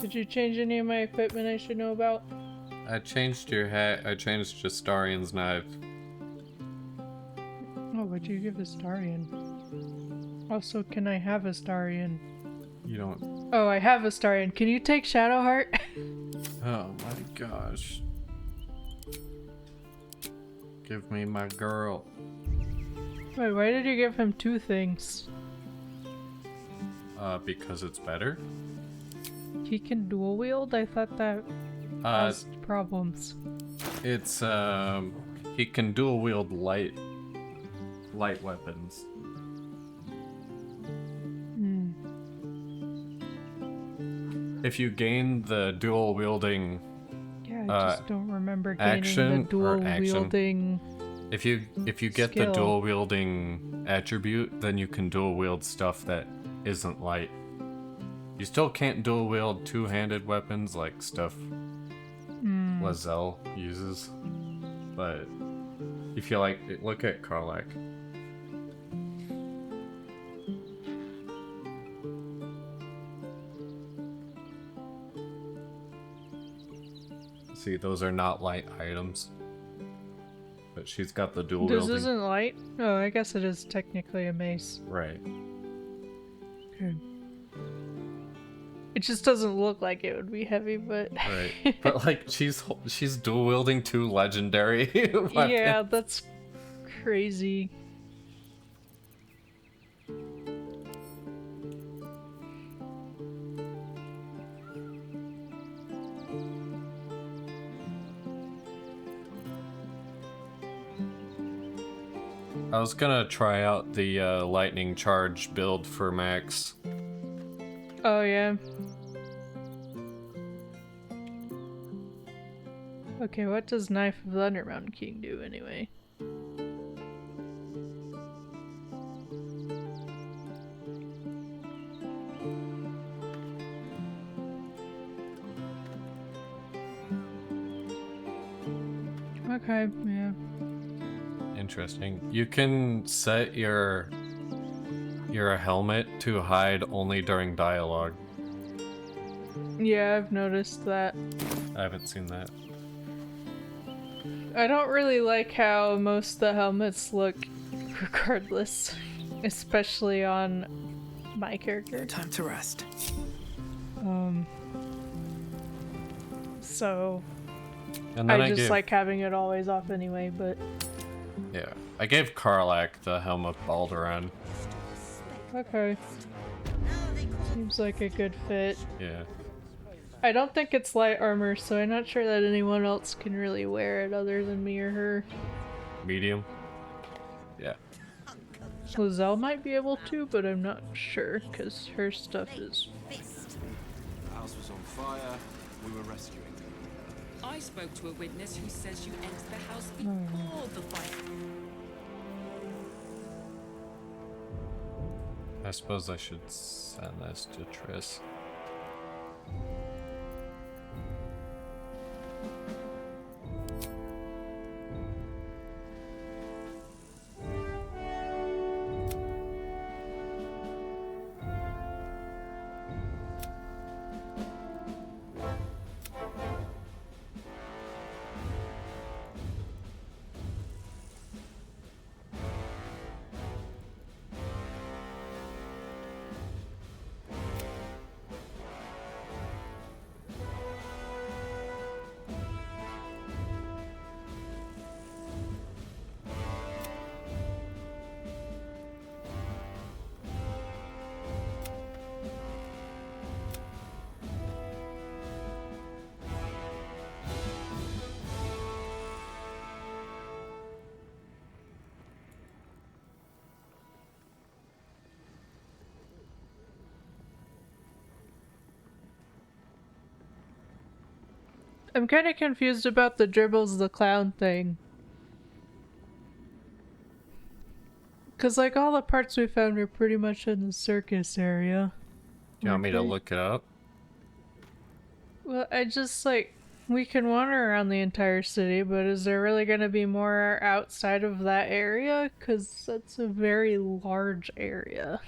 Did you change any of my equipment I should know about? I changed your hat. I changed Astarian's knife. Oh, what'd you give Astarian? Also, can I have Astarian? You don't. Oh, I have Astarian. Can you take Shadowheart? Oh my gosh. Give me my girl. Wait, why did you give him two things? Because it's better. He can dual wield? I thought that caused problems. It's he can dual wield light weapons. Hmm. If you gain the dual wielding Yeah, I just don't remember gaining action the dual wielding. If you get skill. the dual wielding attribute, then you can dual wield stuff that isn't light. You still can't dual wield two-handed weapons like stuff Lazelle uses, but if you like, look at Karlak. See, those are not light items. But she's got the dual wielding. This isn't light? Oh, I guess it is technically a mace. Right. Okay. It just doesn't look like it would be heavy, but... Right. But like, she's dual wielding two legendary weapons. Yeah, that's crazy. I was gonna try out the lightning charge build for Max. Oh, yeah. Okay, what does Knife of the Underground King do anyway? Okay, yeah. Interesting. You can set your helmet to hide only during dialogue. Yeah, I've noticed that. I haven't seen that. I don't really like how most of the helmets look regardless, especially on my character. Time to rest. So And then I just like having it always off anyway, but yeah, I gave Karlak the helm of Baldur. okay. Seems like a good fit. Yeah. I don't think it's light armor, so I'm not sure that anyone else can really wear it other than me or her. Medium. Yeah. Lizelle might be able to, but I'm not sure, because her stuff is... The house was on fire. We were rescuing them. I spoke to a witness who says you entered the house before the fire. I suppose I should send this to Triss. I'm kind of confused about the Dribbles the Clown thing. Because, like, all the parts we found were pretty much in the circus area. Do you want me to look it up? Well, I just, like, we can wander around the entire city, but is there really going to be more outside of that area? Because that's a very large area.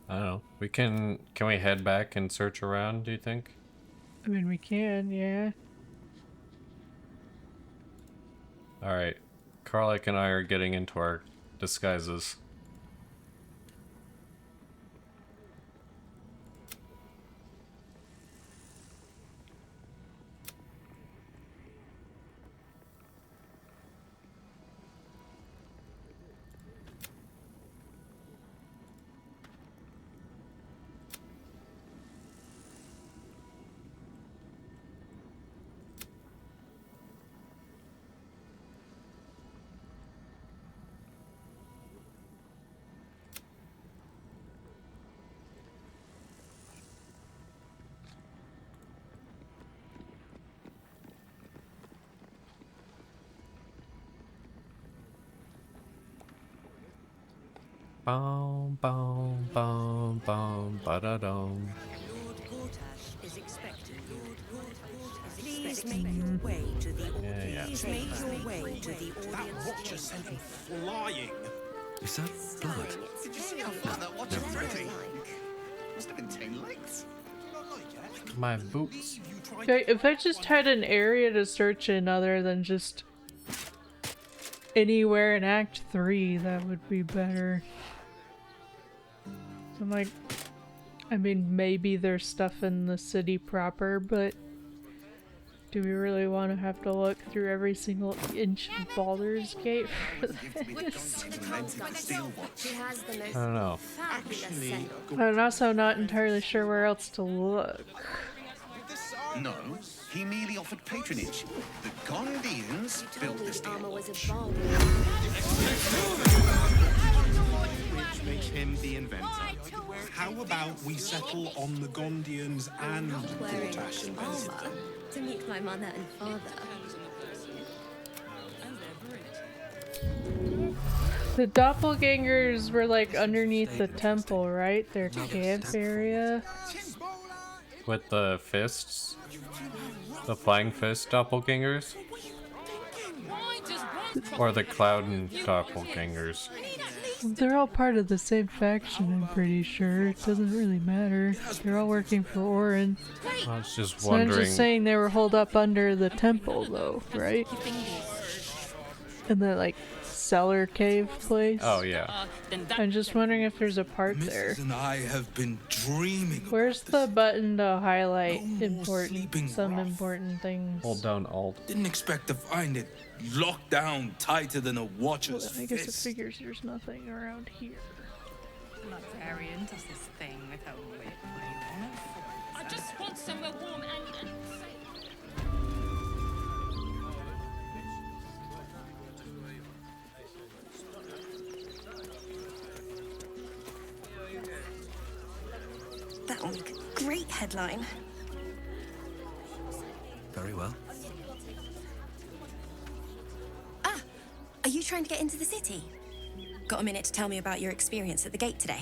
I don't know. We can we head back and search around, do you think? I mean, we can, yeah. Alright. Karlak and I are getting into our disguises. Boom, boom, boom, boom, ba-da-dum. Lord Gortash is expected. Please make your way to the audience. Yeah. Please make your way to the That audience. watcher sent him flying. Is that blood? Did you see how far that watch is already? Must have been 10 legs. Not like it. My boots. You tried Okay, if I just had an area to search in other than just anywhere in Act 3, that would be better. I'm like, I mean, maybe there's stuff in the city proper, but do we really want to have to look through every single inch of Baldur's Gate for this? I don't know. actually I'm also not entirely sure where else to look. No, he merely offered patronage. The Gondians built the steel watch. which makes him the inventor. How about we settle on the Gondians and Gortash invented them? To meet my mother and father. The doppelgangers were like underneath the temple, right? Their camp area. With the fists? The flying fist doppelgangers? Or the cloud and doppelgangers? They're all part of the same faction, I'm pretty sure. It doesn't really matter. They're all working for Orin. I was just So I'm wondering. just saying they were holed up under the temple, though, right? In the, like, cellar cave place. Oh, yeah. I'm just wondering if there's a part there. Mrs. and I have been dreaming. Where's the button to highlight No more sleeping some rough. important things? Hold down Alt. Didn't expect to find it locked down tighter than a Well, watcher's I guess it fist. figures there's nothing around here. Librarian does this thing with her whip. I just want somewhere warm and safe. That'll make a great headline. Very well. Ah, are you trying to get into the city? Got a minute to tell me about your experience at the gate today?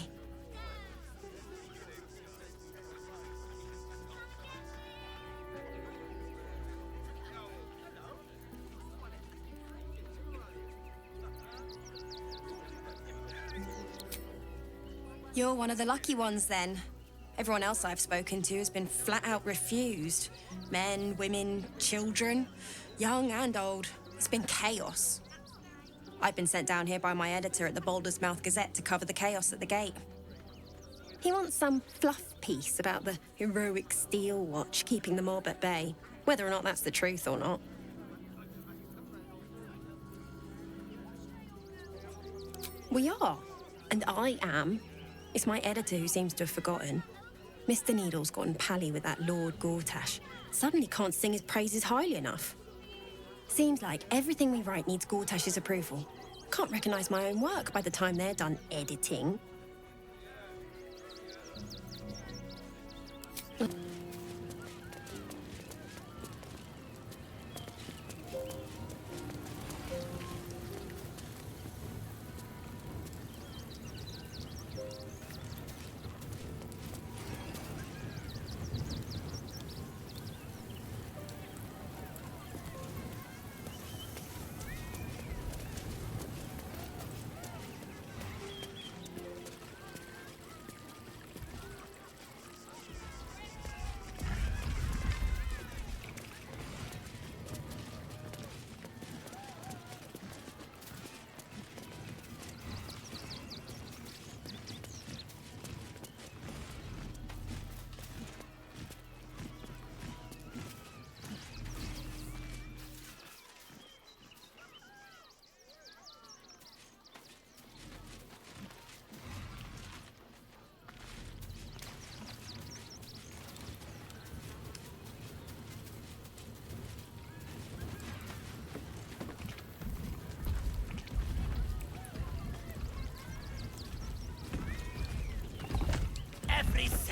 You're one of the lucky ones then. Everyone else I've spoken to has been flat out refused. Men, women, children, young and old. It's been chaos. I've been sent down here by my editor at the Baldur's Mouth Gazette to cover the chaos at the gate. He wants some fluff piece about the heroic steel watch keeping the mob at bay, whether or not that's the truth or not. We are, and I am. It's my editor who seems to have forgotten. Mr. Needle's gotten pally with that Lord Gortash. Suddenly can't sing his praises highly enough. Seems like everything we write needs Gortash's approval. Can't recognize my own work by the time they're done editing.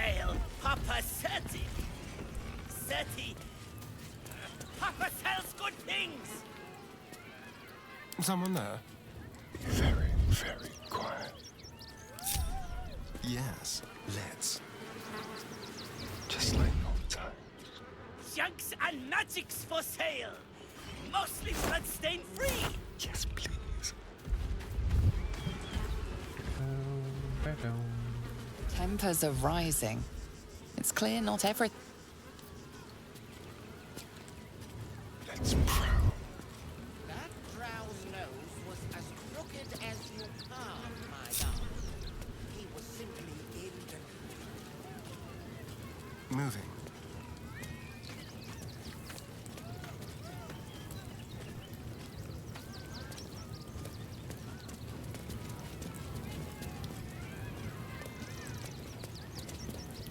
sale, Papa Seti. Seti. Papa sells good things. Someone there? Be very, very quiet. Yes, let's. Just like old times. Junks and magics for sale. Mostly bloodstain free. Yes, please. Tempers are rising. It's clear not every... Let's prowl. That drow's nose was as crooked as your palm, my love. He was simply in the... Moving.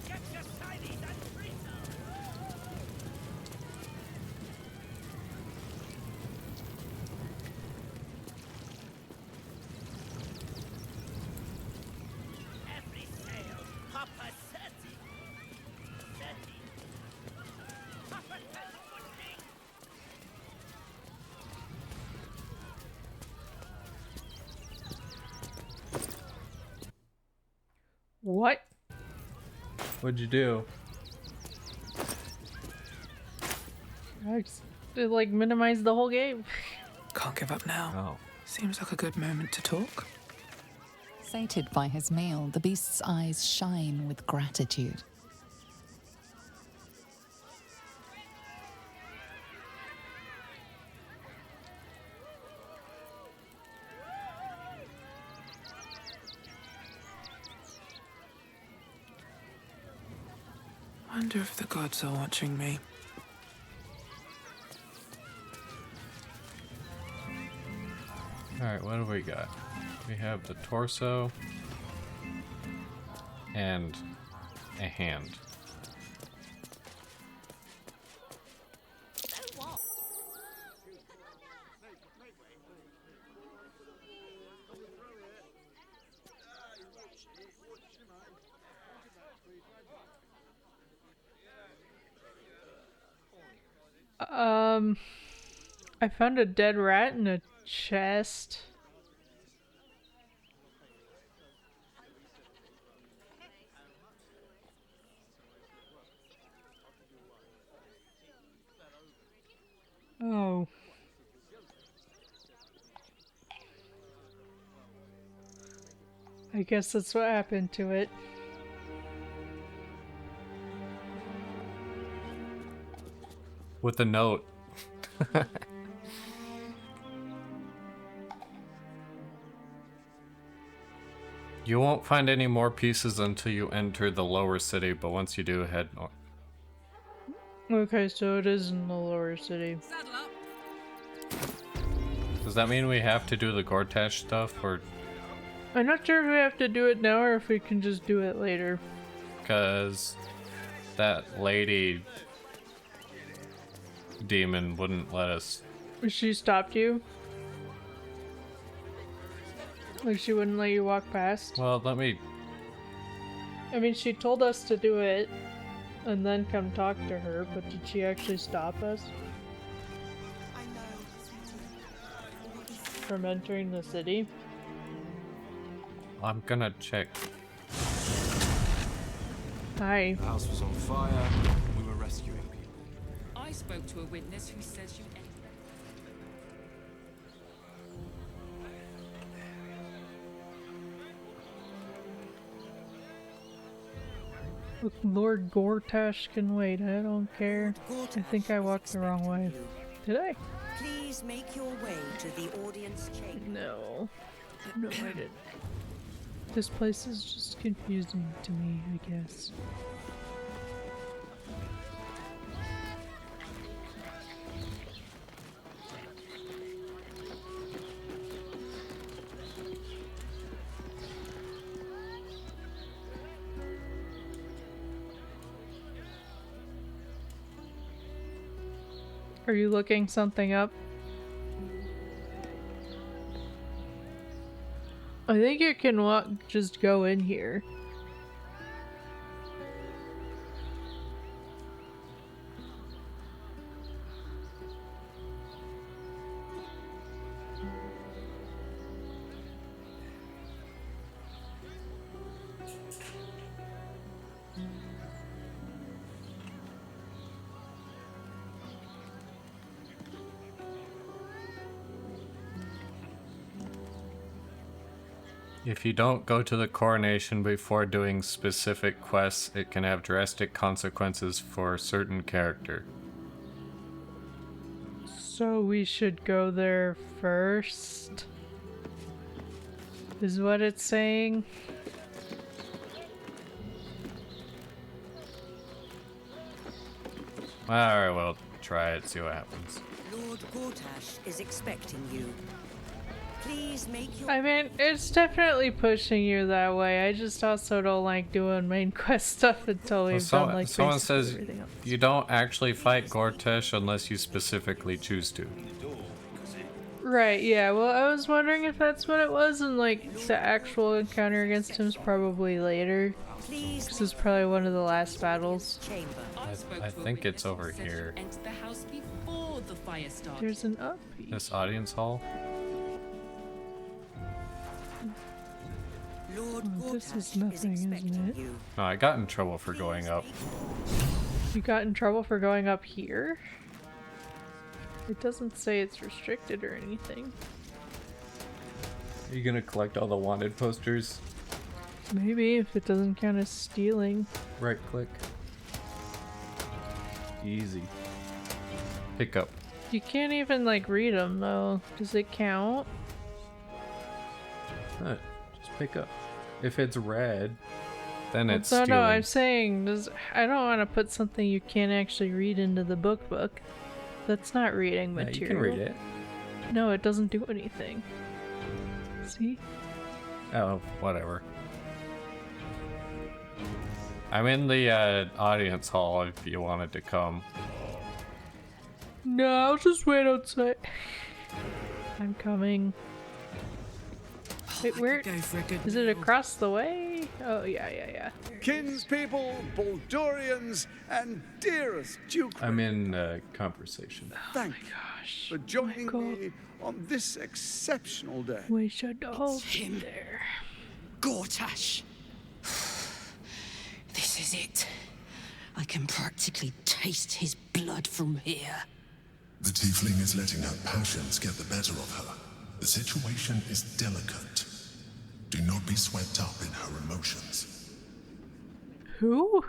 Get your shinies and brittle. Every sale, Papa Seti. Seti. Papa sells good things. What? What'd you do? It like minimized the whole game. Can't give up now. Oh. Seems like a good moment to talk. Sated by his meal, the beast's eyes shine with gratitude. Wonder if the gods are watching me. Alright, what do we got? We have the torso and a hand. I found a dead rat in a chest. Oh. I guess that's what happened to it. With a note. You won't find any more pieces until you enter the lower city, but once you do, head north. Okay, so it is in the lower city. Saddle up. Does that mean we have to do the Gortash stuff, or... I'm not sure if we have to do it now or if we can just do it later. Because that lady demon wouldn't let us. She stopped you? Like she wouldn't let you walk past? Well, let me... I mean, she told us to do it and then come talk to her, but did she actually stop us from entering the city? I'm gonna check. Hi. The house was on fire. We were rescuing people. I spoke to a witness who says you ate. Look, Lord Gortash can wait. I don't care. I think I walked the wrong way. Did I? Please make your way to the audience chamber. No. No, I didn't. This place is just confusing to me, I guess. Are you looking something up? I think you can just go in here. If you don't go to the coronation before doing specific quests, it can have drastic consequences for a certain character. So we should go there first? Is what it's saying? Alright, well, try it, see what happens. Lord Gortash is expecting you. Please make your... I mean, it's definitely pushing you that way. I just also don't like doing main quest stuff until we've done like someone basically says everything else. you don't actually fight Gortash unless you specifically choose to. Right, yeah. Well, I was wondering if that's what it was, and like the actual encounter against him is probably later. This is probably one of the last battles. I think it's over here. There's an up. This audience hall? Oh, this is nothing, isn't it? No, I got in trouble for going up. You got in trouble for going up here? It doesn't say it's restricted or anything. Are you gonna collect all the wanted posters? Maybe, if it doesn't count as stealing. Right click. Easy. Pick up. You can't even like read them though. Does it count? Huh, just pick up. If it's red, then it's No, stealing. no, I'm saying, I don't want to put something you can't actually read into the book. That's not reading Yeah, material. you can read it. No, it doesn't do anything. See? Oh, whatever. I'm in the audience hall if you wanted to come. No, I'll just wait outside. I'm coming. Wait, where? Is it across the way? Oh, yeah. Kinspeople, Baldurians, and dearest Duke. I'm in conversation. Thank you for joining me on this exceptional day. We should all be there. Gortash. This is it. I can practically taste his blood from here. The tiefling is letting her passions get the better of her. The situation is delicate. Do not be swept up in her emotions. Who?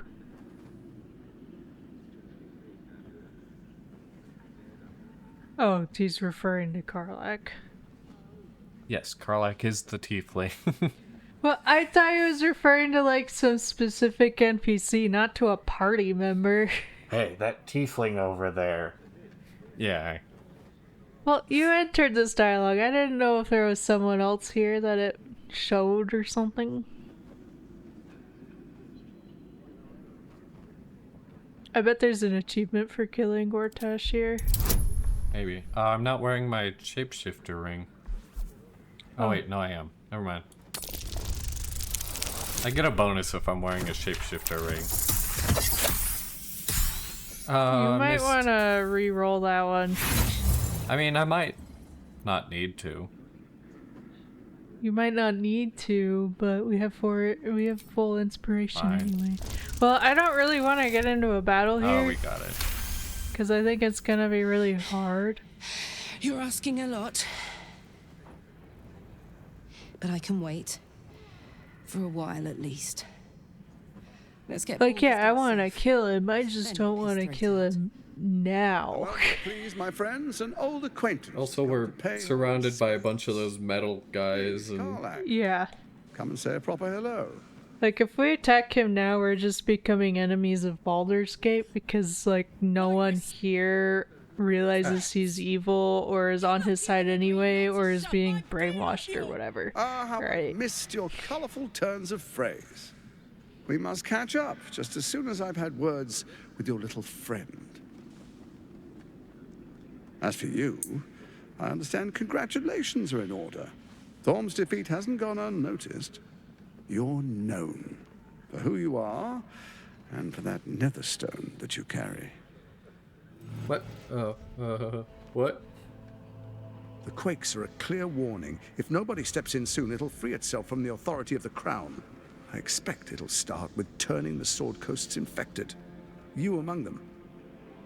Oh, he's referring to Karlach. Yes, Karlach is the tiefling. Well, I thought he was referring to like some specific NPC, not to a party member. Hey, that tiefling over there. Yeah. Well, you entered this dialogue. I didn't know if there was someone else here that it showed or something. I bet there's an achievement for killing Gortash here. Maybe. I'm not wearing my shapeshifter ring. Oh wait, no I am. Never mind. I get a bonus if I'm wearing a shapeshifter ring. You might want to re-roll that one. I mean, I might not need to. You might not need to, but we have full inspiration Fine. anyway. Well, I don't really want to get into a battle here. Oh, we got it. Because I think it's gonna be really hard. You're asking a lot. But I can wait. For a while at least. Let's get Like, yeah, I want to kill him. I just don't want to kill him now. Please, my friends, an old acquaintance. Also, we're surrounded by a bunch of those metal guys and... Yeah. Come and say a proper hello. Like, if we attack him now, we're just becoming enemies of Baldur's Gate because, like, no one here realizes he's evil or is on his side anyway or is being brainwashed or whatever. Ah, how I missed your colourful turns of phrase. We must catch up just as soon as I've had words with your little friend. As for you, I understand congratulations are in order. Thorm's defeat hasn't gone unnoticed. You're known for who you are and for that netherstone that you carry. What? What? The quakes are a clear warning. If nobody steps in soon, it'll free itself from the authority of the crown. I expect it'll start with turning the Sword Coasts infected. You among them.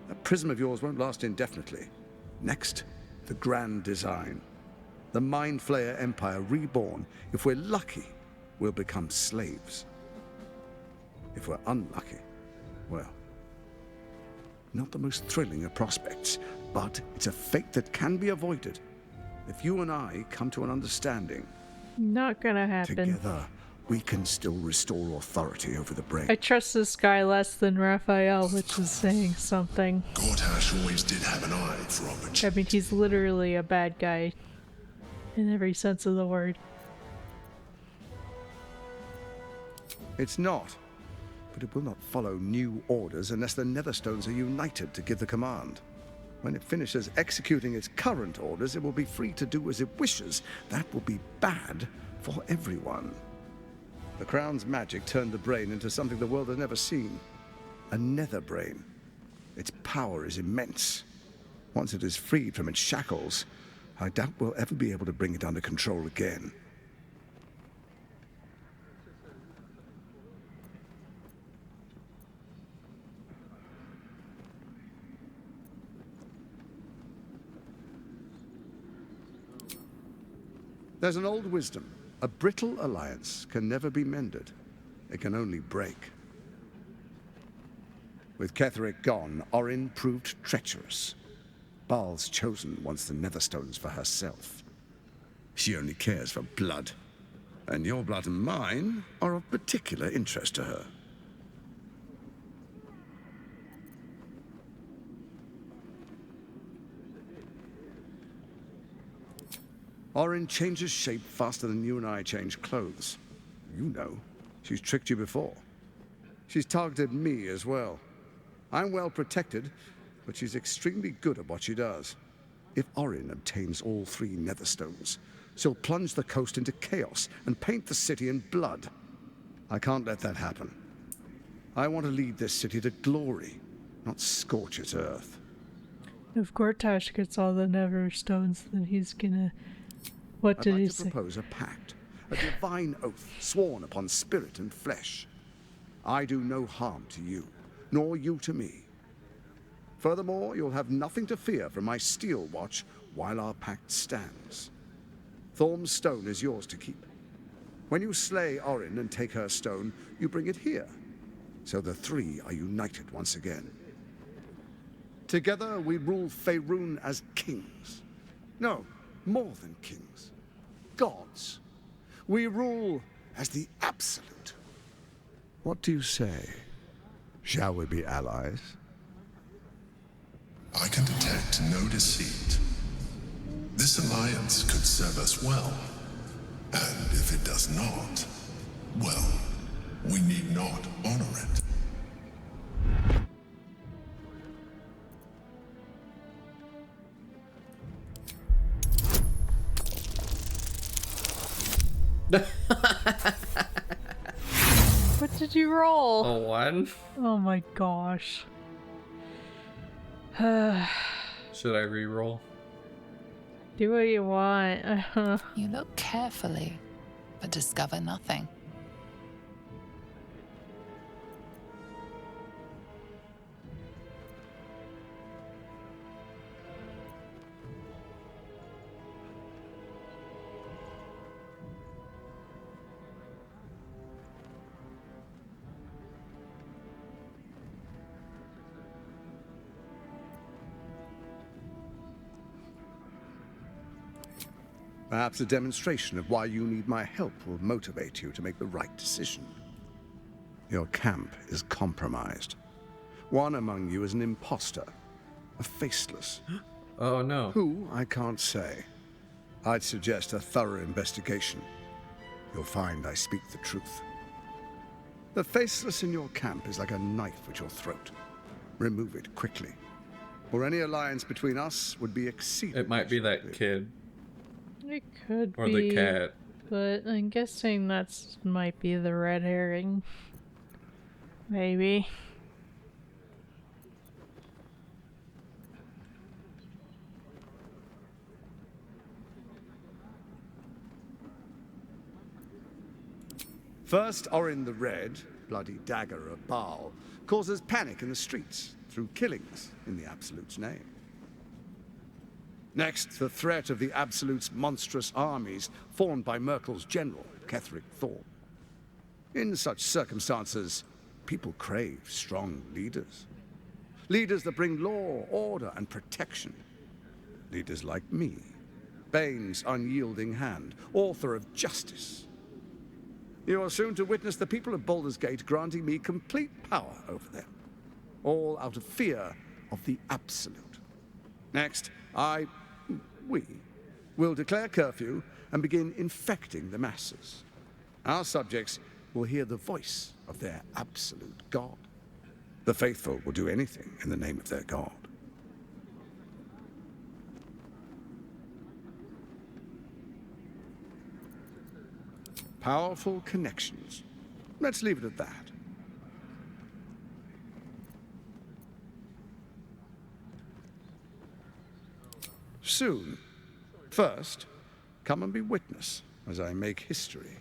That prism of yours won't last indefinitely. Next, the grand design. The Mind Flayer Empire reborn. If we're lucky, we'll become slaves. If we're unlucky, well, not the most thrilling of prospects, but it's a fate that can be avoided. If you and I come to an understanding, not gonna happen. Together, we can still restore authority over the brain. I trust this guy less than Raphael, which is saying something. Gortash always did have an eye for opportunity. I mean, he's literally a bad guy in every sense of the word. It's not, but it will not follow new orders unless the Netherstones are united to give the command. When it finishes executing its current orders, it will be free to do as it wishes. That will be bad for everyone. The Crown's magic turned the brain into something the world has never seen. A nether brain. Its power is immense. Once it is freed from its shackles, I doubt we'll ever be able to bring it under control again. There's an old wisdom. A brittle alliance can never be mended. It can only break. With Ketheric gone, Orin proved treacherous. Baal's chosen wants the Netherstones for herself. She only cares for blood. And your blood and mine are of particular interest to her. Orin changes shape faster than you and I change clothes. You know, she's tricked you before. She's targeted me as well. I'm well protected, but she's extremely good at what she does. If Orin obtains all 3 Netherstones, she'll plunge the coast into chaos and paint the city in blood. I can't let that happen. I want to lead this city to glory, not scorch its earth. If Gortash gets all the Netherstones, then he's gonna... What did he say? I'd like to propose a pact, a divine oath sworn upon spirit and flesh. I do no harm to you, nor you to me. Furthermore, you'll have nothing to fear from my steel watch while our pact stands. Thorm's stone is yours to keep. When you slay Orin and take her stone, you bring it here, so the 3 are united once again. Together we rule Faerun as kings. No, more than kings. Gods. We rule as the Absolute. What do you say? Shall we be allies? I can detect no deceit. This alliance could serve us well. And if it does not, well, we need not honor it. What did you roll? A 1? Oh my gosh. Should I re-roll? Do what you want. You look carefully, but discover nothing. Perhaps a demonstration of why you need my help will motivate you to make the right decision. Your camp is compromised. One among you is an imposter, a faceless. Oh no. Who, I can't say. I'd suggest a thorough investigation. You'll find I speak the truth. The faceless in your camp is like a knife at your throat. Remove it quickly, or any alliance between us would be exceedingly... It might be that kid. It could or be. Or the cat. But I'm guessing that's might be the red herring. Maybe. First, Orin the Red, bloody dagger of Baal, causes panic in the streets through killings in the Absolute's name. Next, the threat of the Absolute's monstrous armies formed by Merkel's general, Ketheric Thorn. In such circumstances, people crave strong leaders. Leaders that bring law, order, and protection. Leaders like me, Bane's unyielding hand, author of justice. You are soon to witness the people of Baldur's Gate granting me complete power over them, all out of fear of the Absolute. Next, we will declare curfew and begin infecting the masses. Our subjects will hear the voice of their absolute God. The faithful will do anything in the name of their God. Powerful connections. Let's leave it at that. Soon. First, come and be witness as I make history.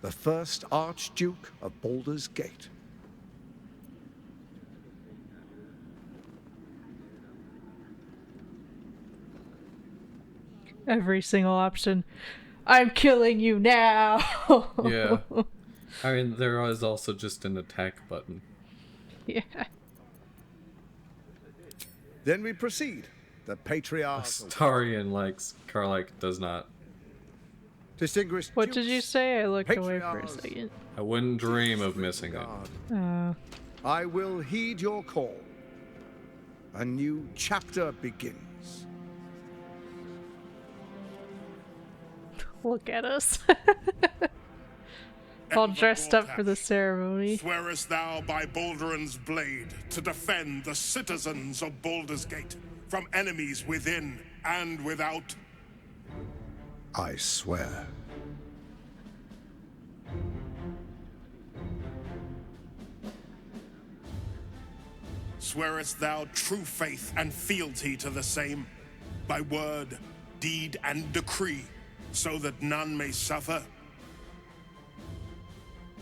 The first Archduke of Baldur's Gate. Every single option. I'm killing you now! Yeah. I mean, there is also just an attack button. Yeah. Then we proceed. The Patriarch... Astarion likes, Karlach does not. Distinguished What did you say? I looked away for a second. I wouldn't dream of missing it. I will heed your call. A new chapter begins. Look at us. All dressed up for the ceremony. Swearest thou by Balduran's blade to defend the citizens of Baldur's Gate from enemies within and without? I swear. Swearest thou true faith and fealty to the same, by word, deed, and decree, so that none may suffer?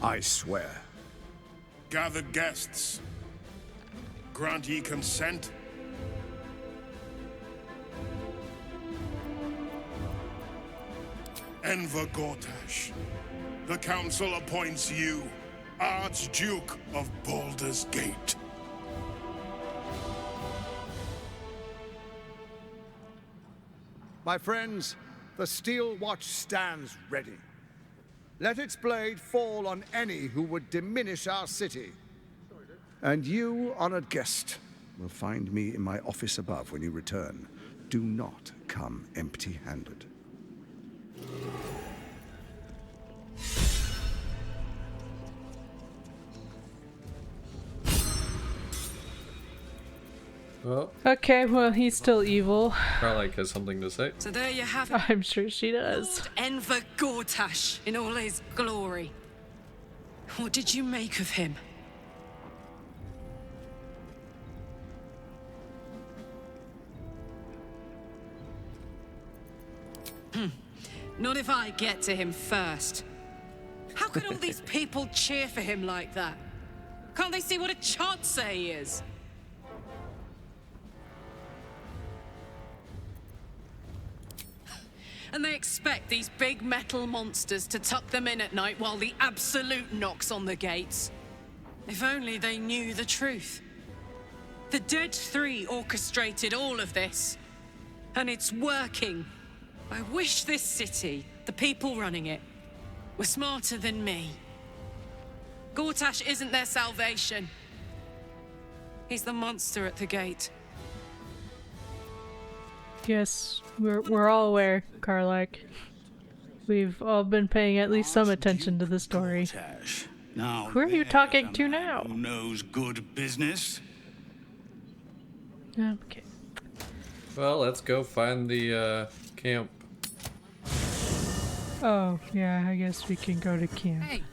I swear. Gathered guests, grant ye consent? Enver Gortash, the council appoints you Archduke of Baldur's Gate. My friends, the Steel Watch stands ready. Let its blade fall on any who would diminish our city. And you, honored guest, will find me in my office above when you return. Do not come empty-handed. Well, okay, well, he's still evil. Karlach has something to say. So there you have it. I'm sure she does. Enver Gortash in all his glory. What did you make of him? Not if I get to him first. How could all these people cheer for him like that? Can't they see what a chancer he is? And they expect these big metal monsters to tuck them in at night while the Absolute knocks on the gates. If only they knew the truth. The Dead Three orchestrated all of this. And it's working. I wish this city, the people running it, were smarter than me. Gortash isn't their salvation. He's the monster at the gate. Yes, we're all aware, Karlach. We've all been paying at least some attention to the story. Now, who are you talking to now? Who knows good business? Okay. Well, let's go find the camp. Oh, yeah, I guess we can go to camp. Hey.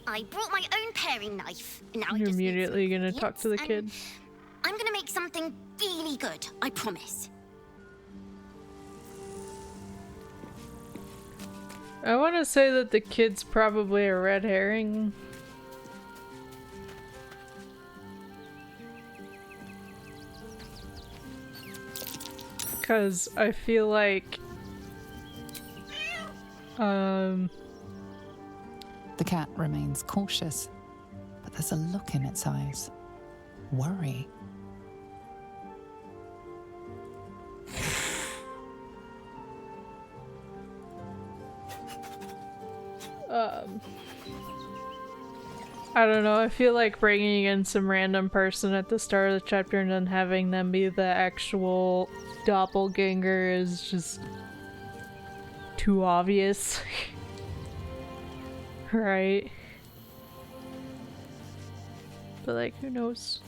I brought my own paring knife. Now You're immediately gonna talk to the kid. I'm gonna make something really good, I promise. I want to say that the kid's probably a red herring. Because I feel like... The cat remains cautious, but there's a look in its eyes. Worry. I don't know, I feel like bringing in some random person at the start of the chapter and then having them be the actual doppelganger is just too obvious. Right? But like, who knows?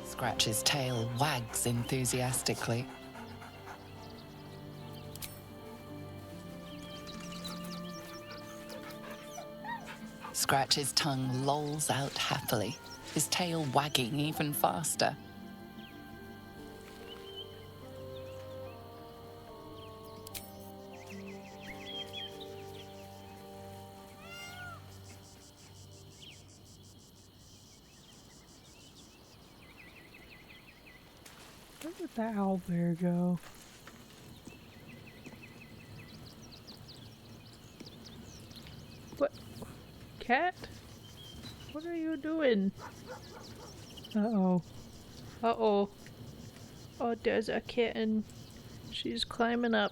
Scratch's tail wags enthusiastically. Scratch's tongue lolls out happily, his tail wagging even faster. Where did the owlbear go? What? Cat? What are you doing? Uh-oh. Uh-oh. Oh, there's a kitten. She's climbing up.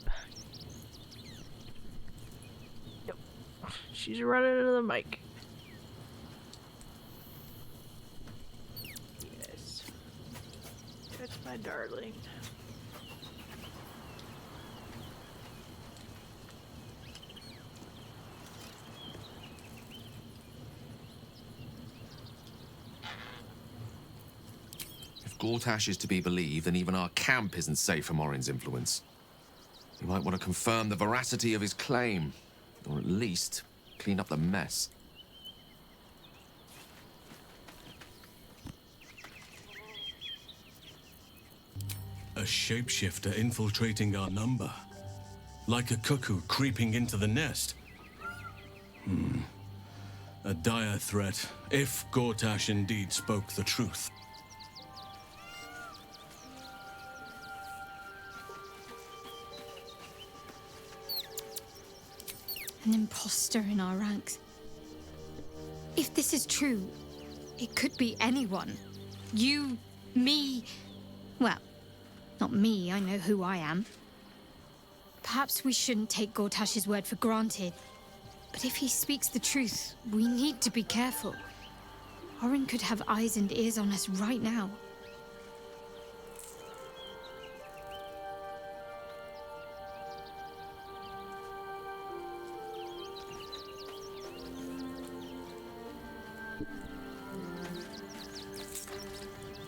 Yep. She's running into the mic. Yes. That's my darling. If Gortash is to be believed, then even our camp isn't safe from Orin's influence. You might want to confirm the veracity of his claim, or at least clean up the mess. A shapeshifter infiltrating our number. Like a cuckoo creeping into the nest. A dire threat, if Gortash indeed spoke the truth. An imposter in our ranks. If this is true, it could be anyone. You, me... Well, not me, I know who I am. Perhaps we shouldn't take Gortash's word for granted. But if he speaks the truth, we need to be careful. Orin could have eyes and ears on us right now.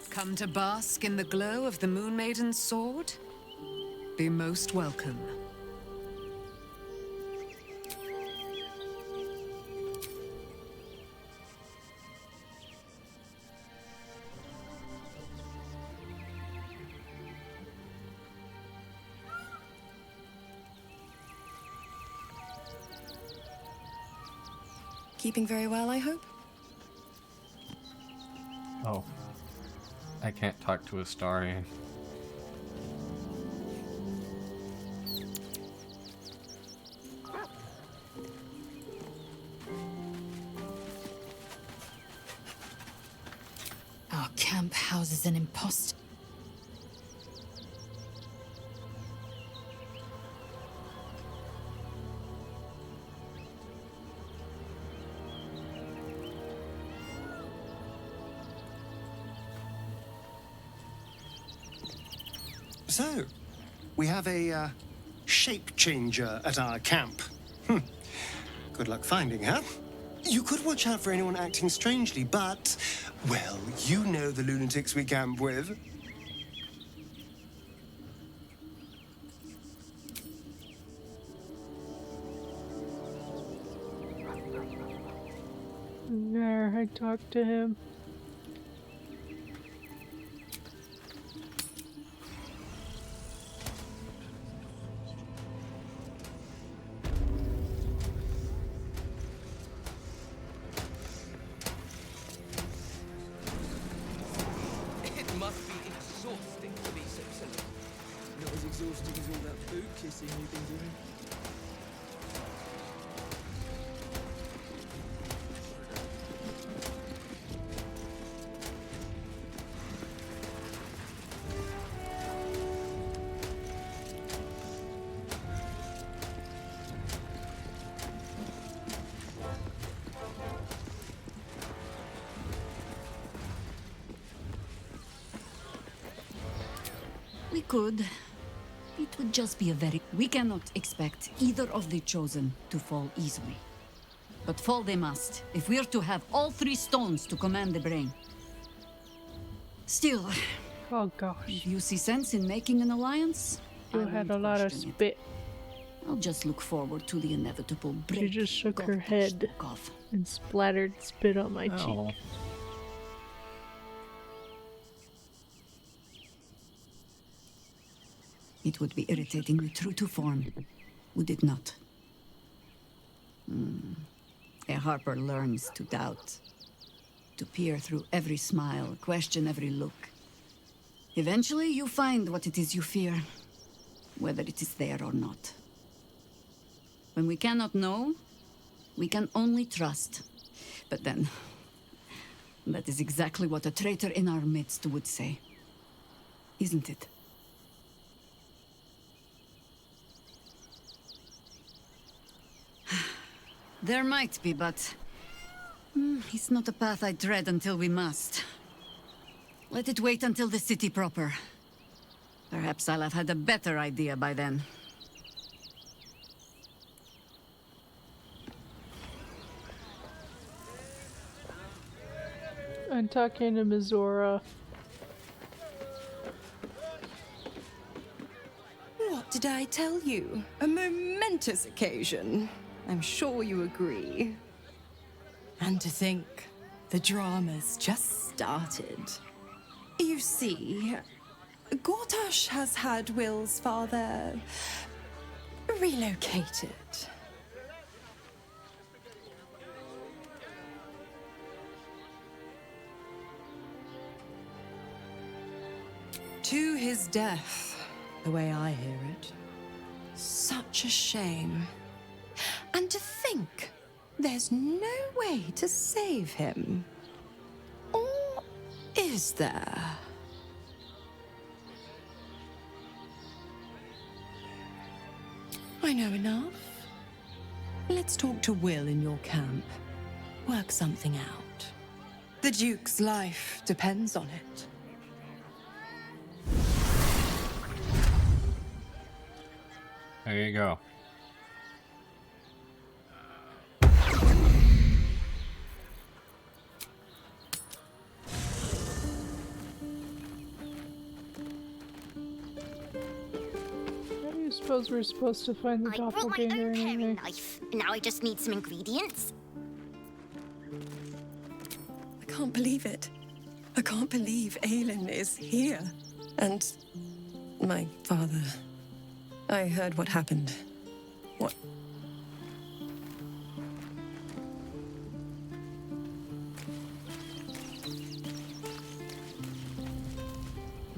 Come to bask in the glow of the Moon Maiden's sword? Be most welcome. Keeping very well, I hope? Oh. I can't talk to Astarion. Our camp houses an imposter. So, we have a shape changer at our camp. Good luck finding her. You could watch out for anyone acting strangely, but, well, you know the lunatics we camp with. There, I talked to him. kissing you've been doing? We could. It would just be a very... We cannot expect either of the Chosen to fall easily. But fall they must, if we're to have all 3 stones to command the brain. Still... Oh gosh. If you see sense in making an alliance... You had a lot of spit. I'll just look forward to the inevitable break. She just shook her head and splattered spit on my cheek. It would be irritatingly true to form, would it not? A Harper learns to doubt, to peer through every smile, question every look. Eventually, you find what it is you fear, whether it is there or not. When we cannot know, we can only trust. But then, that is exactly what a traitor in our midst would say, isn't it? There might be, but... it's not a path I tread until we must. Let it wait until the city proper. Perhaps I'll have had a better idea by then. I'm talking to Mizora. What did I tell you? A momentous occasion. I'm sure you agree. And to think, the drama's just started. You see, Gortash has had Will's father relocated. To his death, the way I hear it. Such a shame. And to think, there's no way to save him. Or is there? I know enough. Let's talk to Will in your camp. Work something out. The Duke's life depends on it. There you go. I suppose we're supposed to find the doppelganger anyway. Knife. Now I just need some ingredients. I can't believe it. I can't believe Aelin is here. And my father. I heard what happened. What?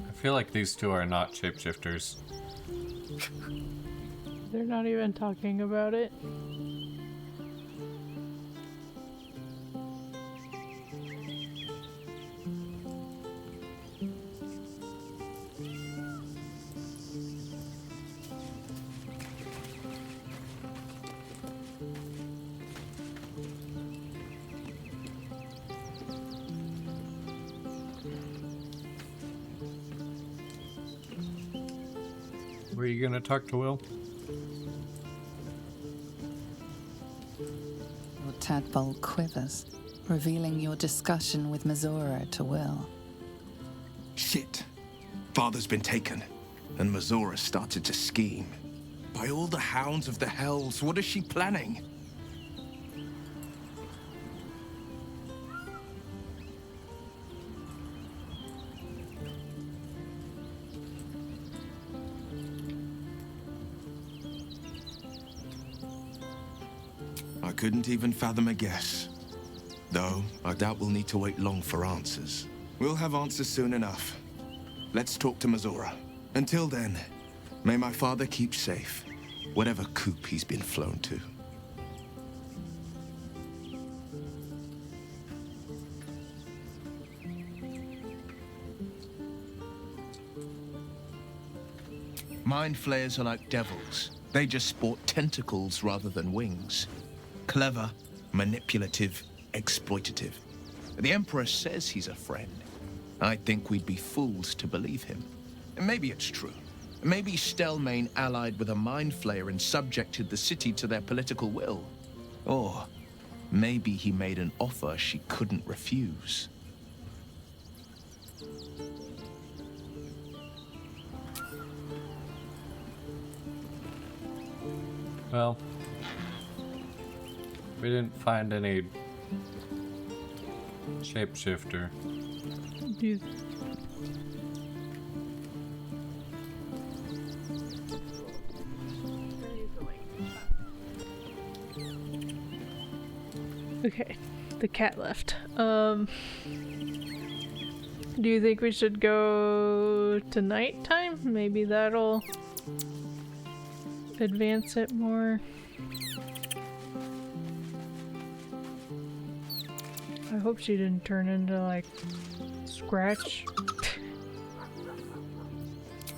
I feel like these two are not shapeshifters. They're not even talking about it. Were you gonna talk to Will? Your tadpole quivers, revealing your discussion with Mizora to Will. Shit. Father's been taken, and Mizora started to scheme. By all the hounds of the hells, what is she planning? I couldn't even fathom a guess. Though, I doubt we'll need to wait long for answers. We'll have answers soon enough. Let's talk to Mizora. Until then, May my father keep safe, whatever coop he's been flown to. Mind flayers are like devils. They just sport tentacles rather than wings. Clever, manipulative, exploitative. The Emperor says he's a friend. I think we'd be fools to believe him. And maybe it's true. Maybe Stelmane allied with a mind flayer and subjected the city to their political will. Or maybe he made an offer she couldn't refuse. Well, we didn't find any shapeshifter. Do Okay, the cat left. Do you think we should go to nighttime? Maybe that'll advance it more. I hope she didn't turn into like Scratch.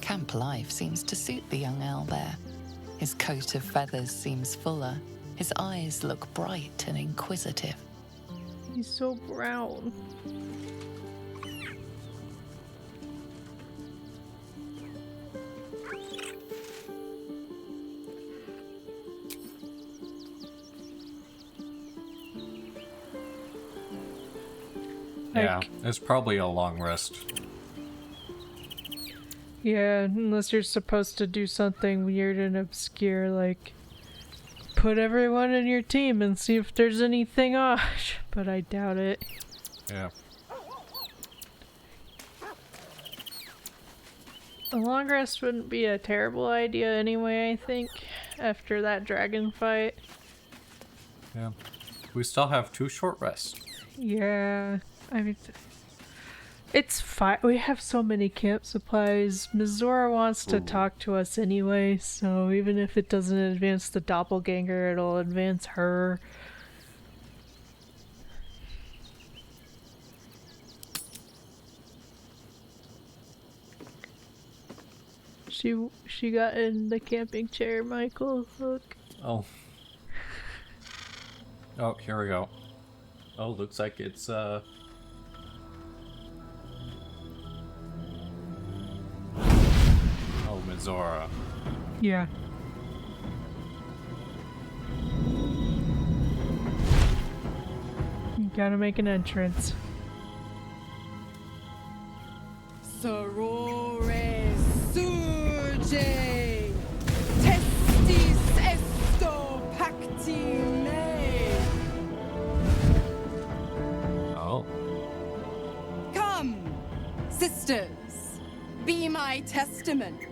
Camp life seems to suit the young owlbear. His coat of feathers seems fuller. His eyes look bright and inquisitive. He's so brown. Yeah, it's probably a long rest. Yeah, unless you're supposed to do something weird and obscure, like put everyone in your team and see if there's anything off, but I doubt it. Yeah. A long rest wouldn't be a terrible idea anyway, I think, after that dragon fight. Yeah. We still have 2 short rests. Yeah, I mean, it's fine. We have so many camp supplies. Mizora wants to talk to us anyway, so even if it doesn't advance the doppelganger, it'll advance her. She got in the camping chair, Michael. Look. Oh. Oh, here we go. Oh, looks like it's Oh, Mizora. Yeah. You gotta make an entrance. Sorore suje testis esto pacti me. Oh. Come, sisters, be my testament.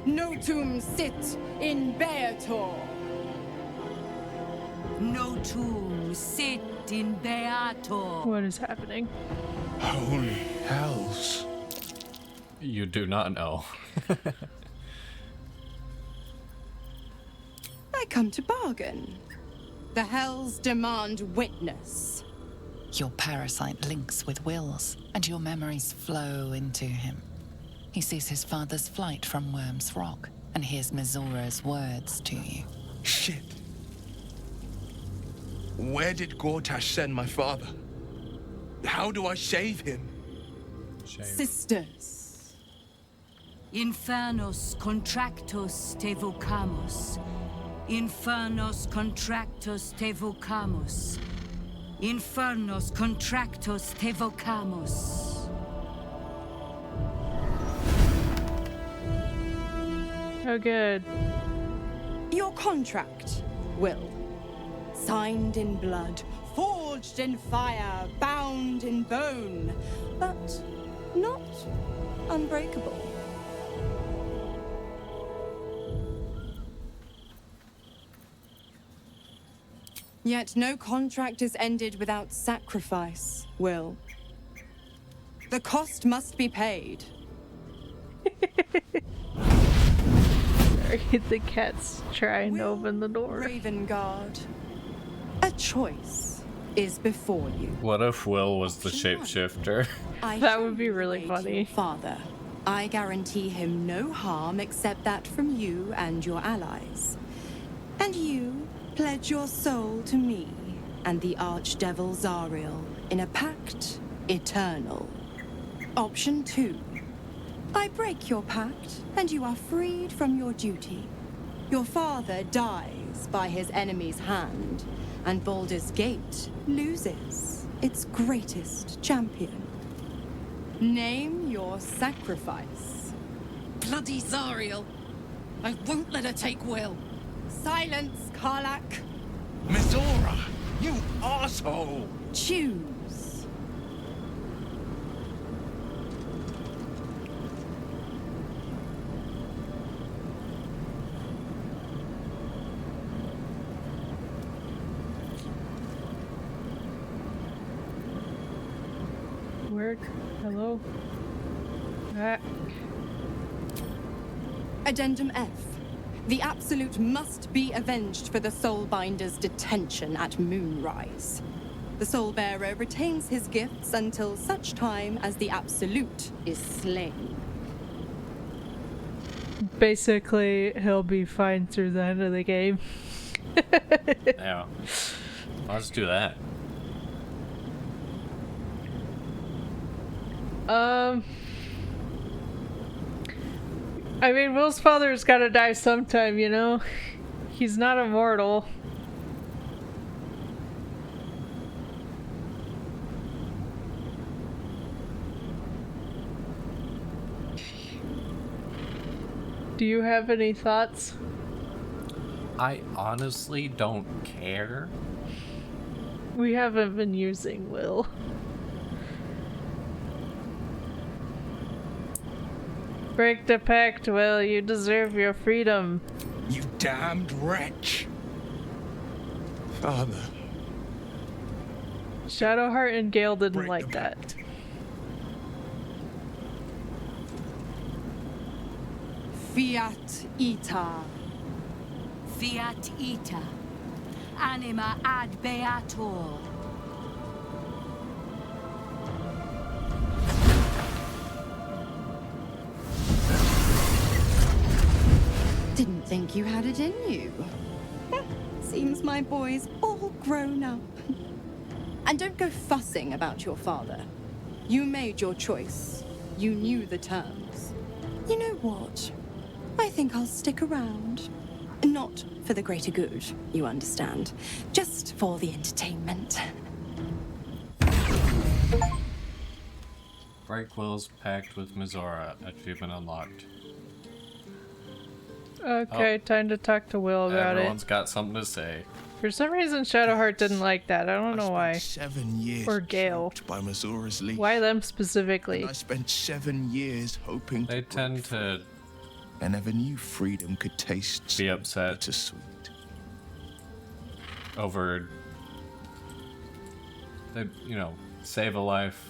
Notum sit in Beator. Notum sit in Beator. What is happening? Holy hells. You do not know. I come to bargain. The hells demand witness. Your parasite links with Will's, and your memories flow into him. He sees his father's flight from Worm's Rock, and hears Mizora's words to you. Shit. Where did Gortash send my father? How do I save him? Sisters. Infernos contractos te vocamus. Infernos contractos te vocamus. Infernos contractos te vocamus. Oh, good. Your contract, Will. Signed in blood, forged in fire, bound in bone, but not unbreakable. Yet no contract is ended without sacrifice, Will. The cost must be paid. Sorry, the cat's trying to open the door. Raven Guard, a choice is before you. What if Will was the shapeshifter? That would be really funny. Father, I guarantee him no harm except that from you and your allies. And you pledge your soul to me and the Archdevil Zariel in a pact eternal. Option 2. I break your pact, and you are freed from your duty. Your father dies by his enemy's hand, and Baldur's Gate loses its greatest champion. Name your sacrifice. Bloody Zariel! I won't let her take Will. Silence, Karlak. Mizora, you asshole! Choose. Work. Hello. Ah. Addendum F. The Absolute must be avenged for the Soulbinder's detention at Moonrise. The Soulbearer retains his gifts until such time as the Absolute is slain. Basically, he'll be fine through the end of the game. Yeah. Let's do that. I mean, Will's father's gotta die sometime, you know? He's not immortal. Do you have any thoughts? I honestly don't care. We haven't been using Will. Break the pact, Will. You deserve your freedom. You damned wretch. Father. Shadowheart and Gale didn't like that. Fiat Ita. Fiat Ita. Anima ad beator. Didn't think you had it in you. Seems my boy's all grown up. And don't go fussing about your father. You made your choice. You knew the terms. You know what? I think I'll stick around. Not for the greater good, you understand. Just for the entertainment. Break Will's pact with Mizora. Achievement unlocked. Okay, time to talk to Will about Everyone's got something to say. For some reason, Shadowheart didn't like that. I don't know why. 7 years or Gale. by Mizora's leash. Why them specifically? And I spent 7 years hoping They tend to... I never knew freedom could taste be upset to sweet. over, they, you know, save a life.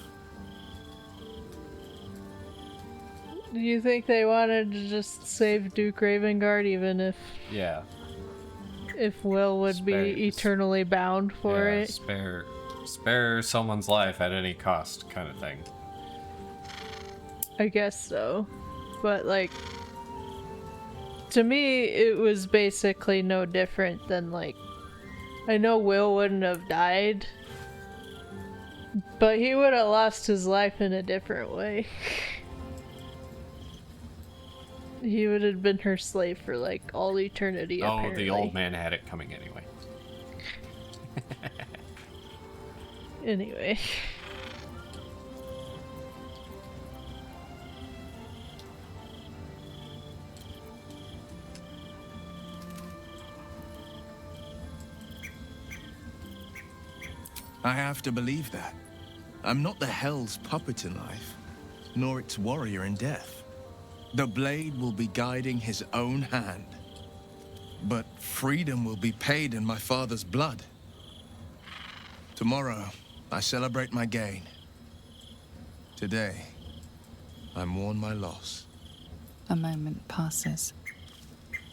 Do you think they wanted to just save Duke Ravengard even if... Yeah. If Will would be eternally bound for Yeah, it? spare someone's life at any cost kind of thing. I guess so. But like... To me, it was basically no different than like... I know Will wouldn't have died. But he would have lost his life in a different way. He would have been her slave for like all eternity, apparently. Oh, the old man had it coming anyway. Anyway. I have to believe that. I'm not the Hell's puppet in life, nor its warrior in death. The blade will be guiding his own hand. But freedom will be paid in my father's blood. Tomorrow, I celebrate my gain. Today, I mourn my loss. A moment passes.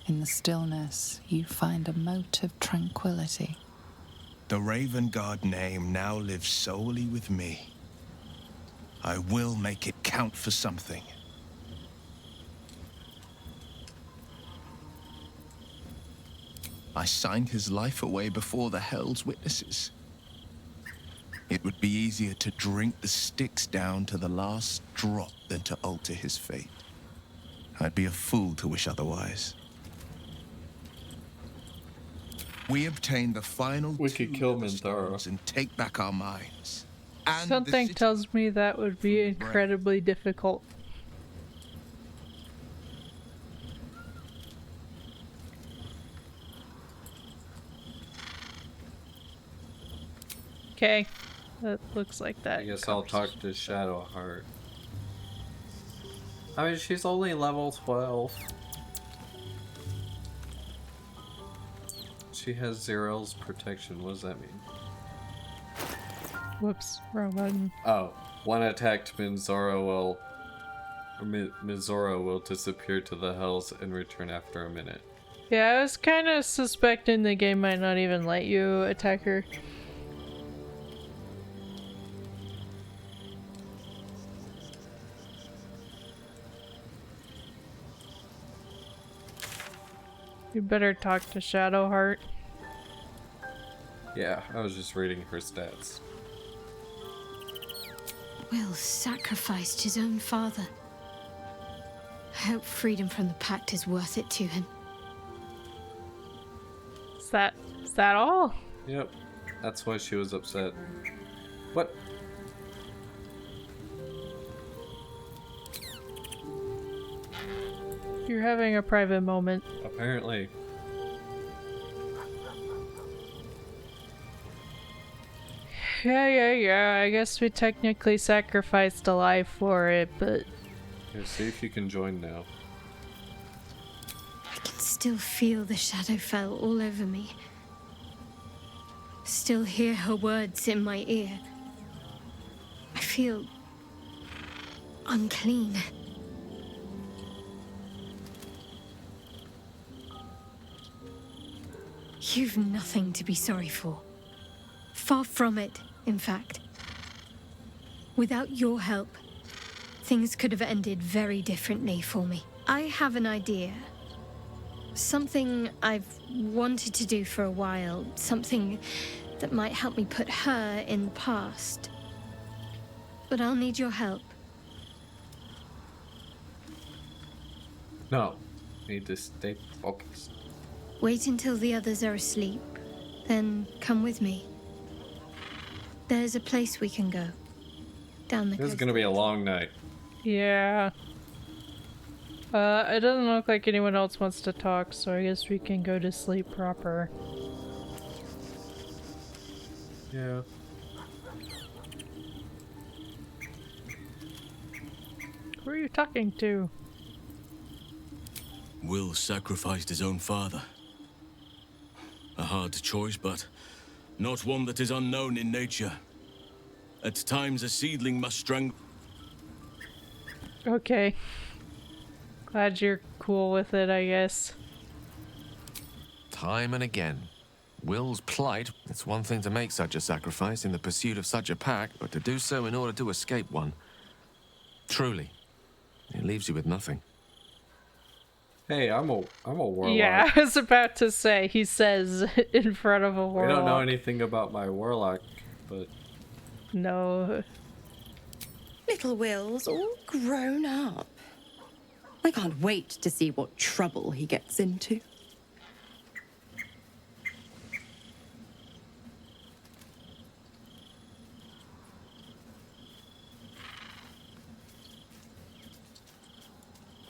In the stillness, you find a mote of tranquility. The Raven Guard name now lives solely with me. I will make it count for something. I signed his life away before the Hell's witnesses. It would be easier to drink the sticks down to the last drop than to alter his fate. I'd be a fool to wish otherwise. We obtain the final We could kill Minthara and take back our minds. And Something tells me that would be incredibly difficult. Okay, that looks like that. I guess I'll talk to Shadowheart. I mean, she's only level 12. She has Zero's protection. What does that mean? Whoops, wrong button. Oh, one attacked Mizora will disappear to the Hells and return after a minute. Yeah, I was kind of suspecting the game might not even let you attack her. You better talk to Shadowheart. Yeah, I was just reading her stats. Will sacrificed his own father. I hope freedom from the pact is worth it to him. Is that all? Yep, that's why she was upset. What? You're having a private moment. Apparently. Yeah. I guess we technically sacrificed a life for it, but... Here, see if you can join now. I can still feel the Shadowfell all over me. Still hear her words in my ear. I feel... unclean. You've nothing to be sorry for. Far from it, in fact. Without your help, things could have ended very differently for me. I have an idea. Something I've wanted to do for a while. Something that might help me put her in the past. But I'll need your help. No. Need to stay focused. Wait until the others are asleep, then come with me. There's a place we can go. Down the This is coast. gonna be a long night. Yeah. It doesn't look like anyone else wants to talk, so I guess we can go to sleep proper. Yeah. Who are you talking to? Will sacrificed his own father. A hard choice, but not one that is unknown in nature. At times, a seedling must strangle. Okay. Glad you're cool with it, I guess. Time and again. Will's plight, it's one thing to make such a sacrifice in the pursuit of such a pact, but to do so in order to escape one. Truly, it leaves you with nothing. Hey, I'm a warlock. Yeah, I was about to say, he says in front of a warlock. We don't know anything about my warlock, but... No. Little Will's all grown up. I can't wait to see what trouble he gets into.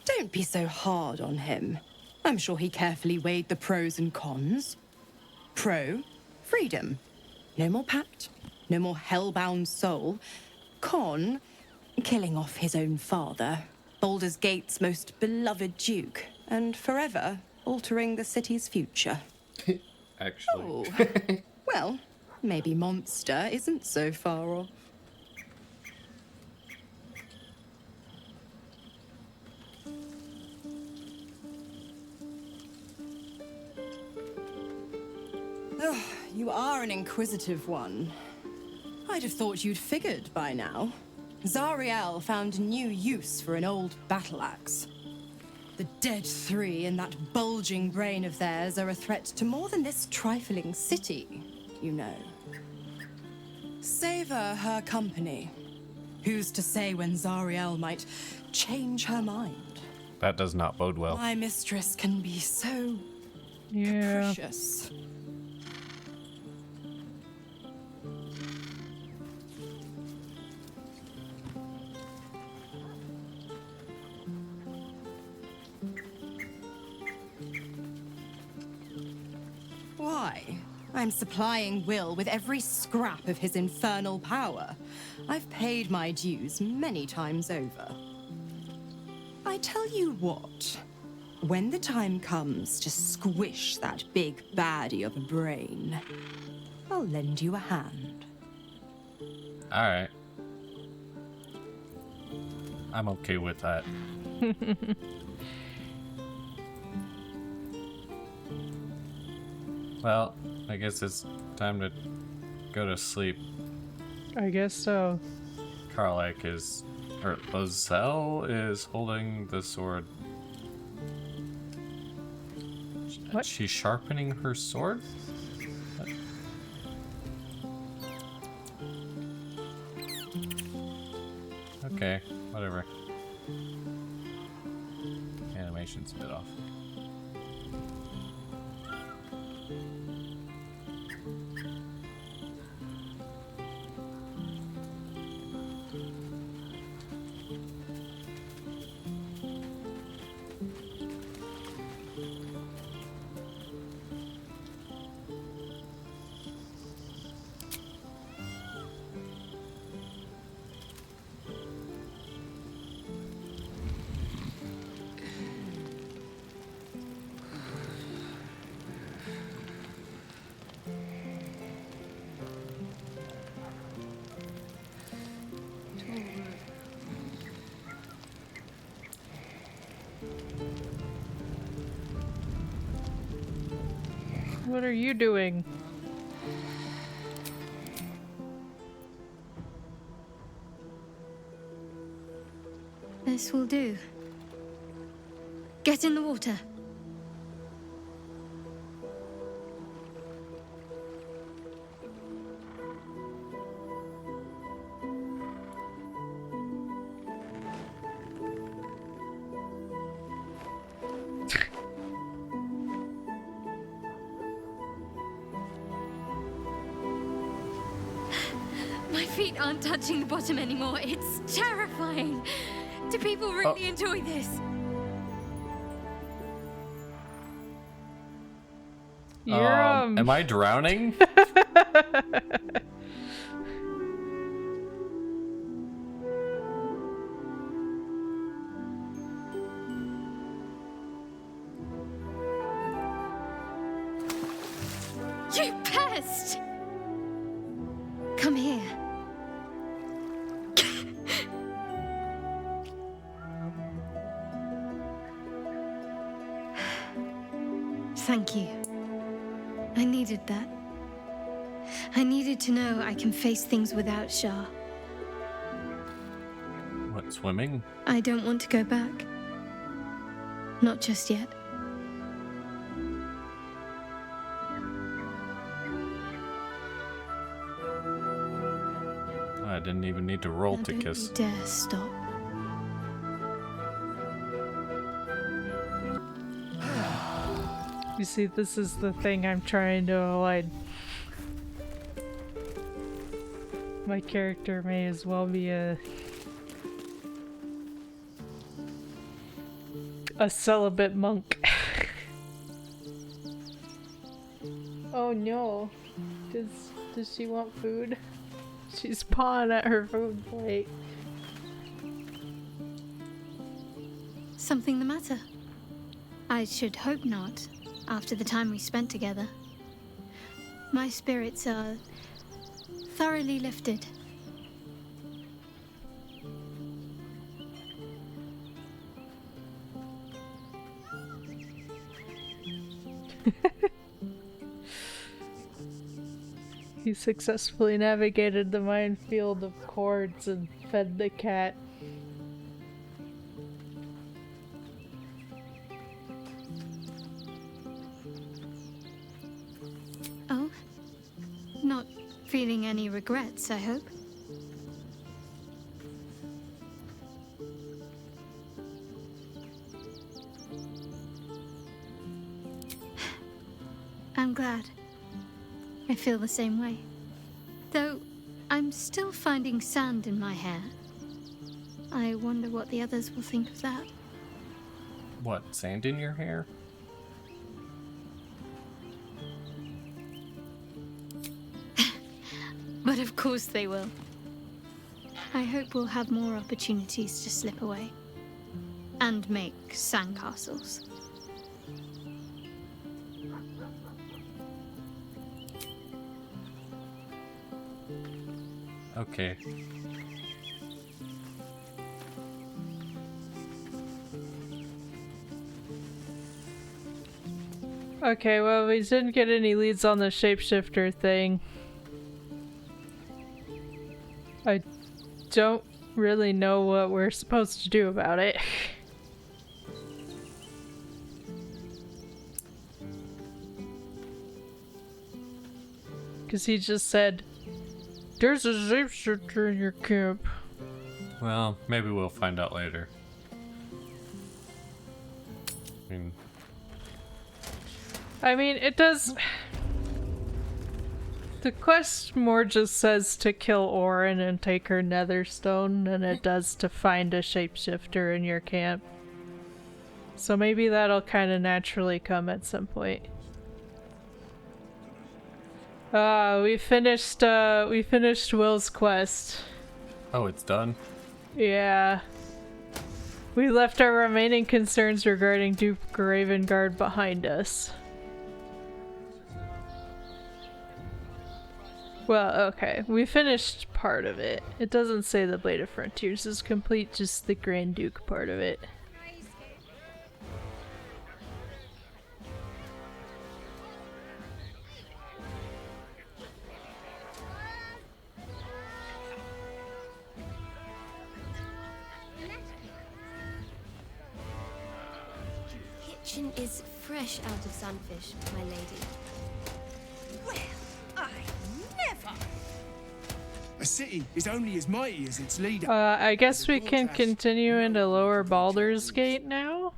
Don't be so hard on him. I'm sure he carefully weighed the pros and cons. Pro, freedom. No more pact, no more hellbound soul. Con, killing off his own father, Baldur's Gate's most beloved duke, and forever altering the city's future. Actually. Oh, well, maybe monster isn't so far off. Ugh, you are an inquisitive one. I'd have thought you'd figured by now. Zariel found new use for an old battle axe. The Dead Three and that bulging brain of theirs are a threat to more than this trifling city, you know. Savor her company. Who's to say when Zariel might change her mind? That does not bode well. My mistress can be so capricious. Why? I'm supplying Will with every scrap of his infernal power. I've paid my dues many times over. I tell you what, when the time comes to squish that big baddie of a brain, I'll lend you a hand. Alright. I'm okay with that. Well, I guess it's time to go to sleep. I guess so. Karlak is, or Lozelle is holding the sword. What? She's sharpening her sword? Okay, whatever. Animation's a bit off. What are you doing? This will do. Get in the water. My feet aren't touching the bottom anymore. It's terrifying. Do people really enjoy this? Am I drowning? You pest! Come here. Thank you. I needed that. I needed to know I can face things without Shah. What, swimming? I don't want to go back. Not just yet. I didn't even need to roll Now to don't kiss. you dare stop. You see, this is the thing I'm trying to avoid. My character may as well be a celibate monk. Oh no. Does she want food? She's pawing at her food plate. Something the matter? I should hope not, after the time we spent together. My spirits are thoroughly lifted. He successfully navigated the minefield of cords and fed the cat. Oh? Not feeling any regrets, I hope? I'm glad. I feel the same way. Though, I'm still finding sand in my hair. I wonder what the others will think of that. What, sand in your hair? But of course they will. I hope we'll have more opportunities to slip away. And make sandcastles. Okay. Okay, well, we didn't get any leads on the shapeshifter thing. I don't really know what we're supposed to do about it. Because he just said, "There's a shapeshifter in your camp." Well, maybe we'll find out later. I mean, it does... The quest more just says to kill Orin and take her netherstone than it does to find a shapeshifter in your camp. So maybe that'll kind of naturally come at some point. We finished Will's quest. Oh, it's done? Yeah. We left our remaining concerns regarding Duke Ravengard behind us. Well, okay. We finished part of it. It doesn't say the Blade of Frontiers is complete, just the Grand Duke part of it. Kitchen is fresh out of sunfish, my lady. Well, I never. A city is only as mighty as its leader. I guess we can continue into Lower Baldur's Gate now?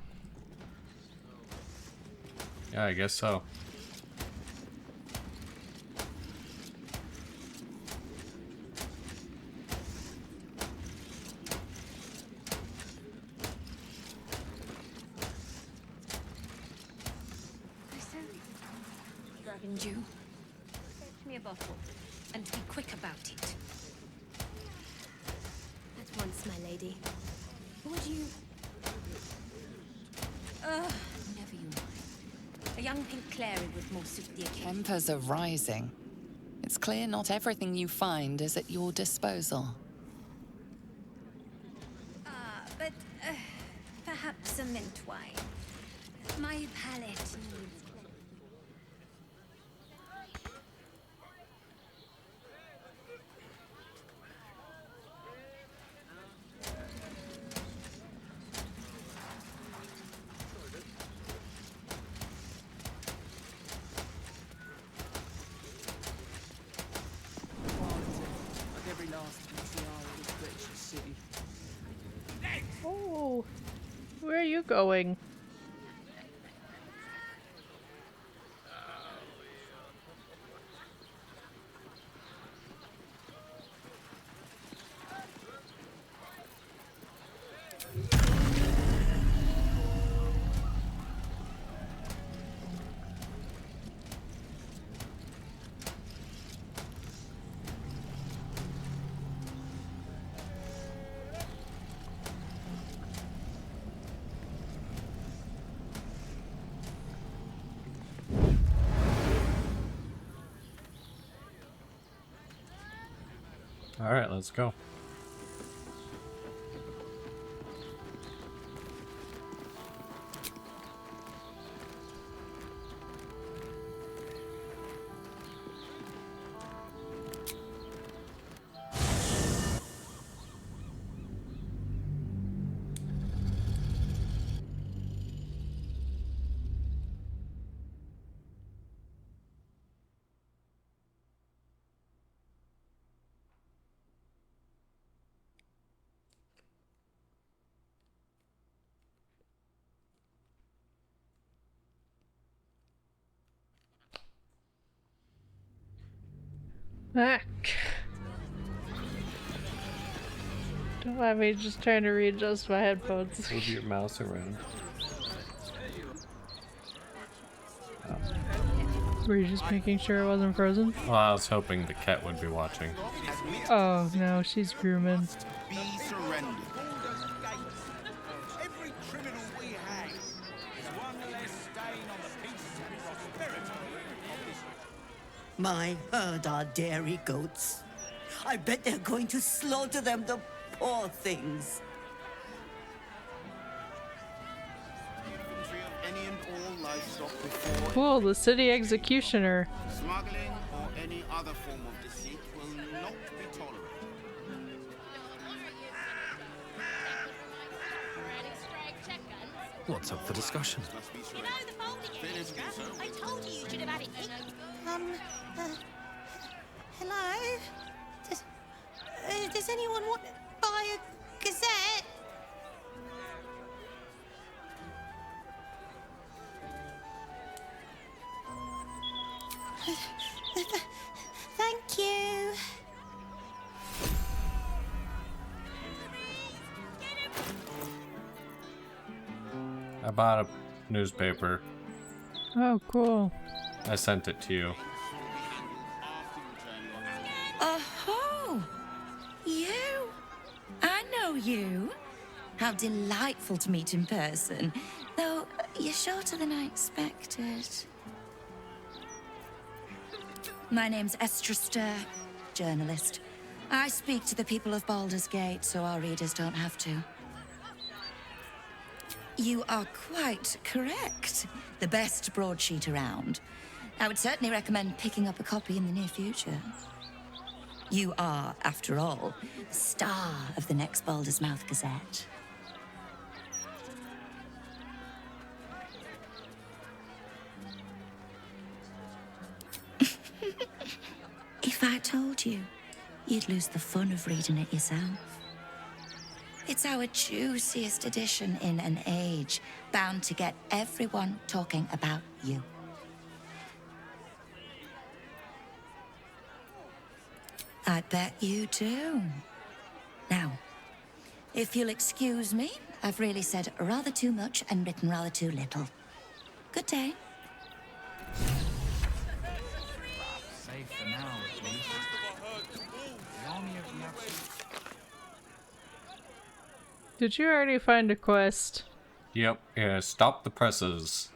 Yeah, I guess so. Dragon Dew. Fetch me a bottle, and be quick about it. At once, my lady. Would you... never you mind. A young pink clary would more suit the occasion. Tempers are rising. It's clear not everything you find is at your disposal. But perhaps a mint wine. My palate needs... Oh, where are you going? Alright, let's go. Ah. Don't mind me just trying to readjust my headphones. Move your mouse around. Were you just making sure it wasn't frozen? Well, I was hoping the cat would be watching. Oh no, she's grooming. Be surrendered. Every criminal we hang is one less stain on the peace and prosperity of this. My herd are dairy goats. I bet they're going to slaughter them, the poor things. Inventory of any and all livestock before Cool, the city executioner. smuggling or any other form of deceit will not be tolerated. What's up for discussion? You know the folding area. I told you you should have had it hidden. Hello? Does anyone want to buy a gazette? Thank you. I bought a newspaper. Oh, cool. I sent it to you. Oh, you? I know you. How delightful to meet in person. Though, you're shorter than I expected. My name's Estra Stir, journalist. I speak to the people of Baldur's Gate so our readers don't have to. You are quite correct. The best broadsheet around. I would certainly recommend picking up a copy in the near future. You are, after all, the star of the next Baldur's Mouth Gazette. If I told you, you'd lose the fun of reading it yourself. It's our juiciest edition in an age bound to get everyone talking about you. I bet you do. Now, if you'll excuse me, I've really said rather too much and written rather too little. Good day. Safe for now, at least. The army of the absolute. Did you already find a quest? Yep, yeah, stop the presses.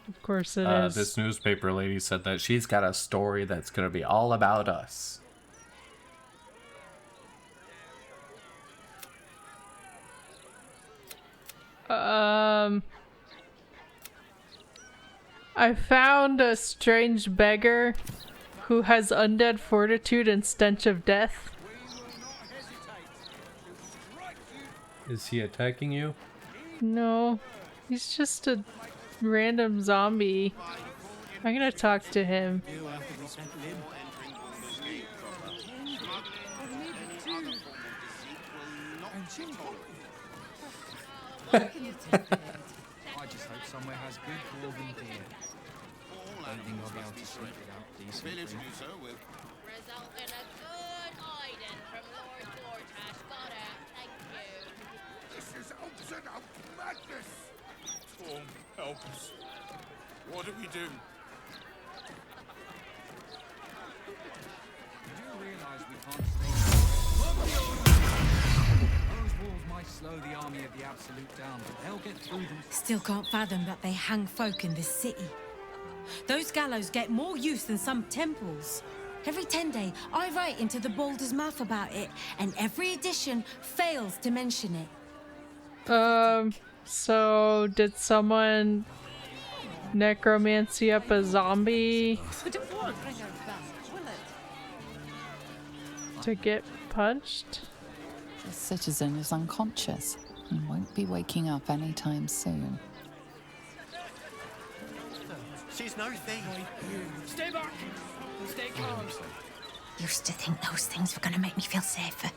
Of course it is. This newspaper lady said that she's got a story that's gonna be all about us. I found a strange beggar who has undead fortitude and stench of death. Is he attacking you? No, he's just a random zombie. I'm gonna talk to him. I just hope somewhere has good dwarven beer. Don't think I'll be able to sleep without decent food. Result in a good hiding from Lord Gortash. Got it. Thank you. This is absolute madness! Storm, help us. What do we do? You do realise we can't stay. Those walls might slow the army of the Absolute down, but they'll get through them. Still can't fathom that they hang folk in this city. Those gallows get more use than some temples. Every 10 day, I write into the Baldur's Mouth about it, and every edition fails to mention it. So did someone necromancy up a zombie to get punched? The citizen is unconscious and won't be waking up anytime soon. She's no thief. Stay back! Stay calm. Used to think those things were gonna make me feel safer.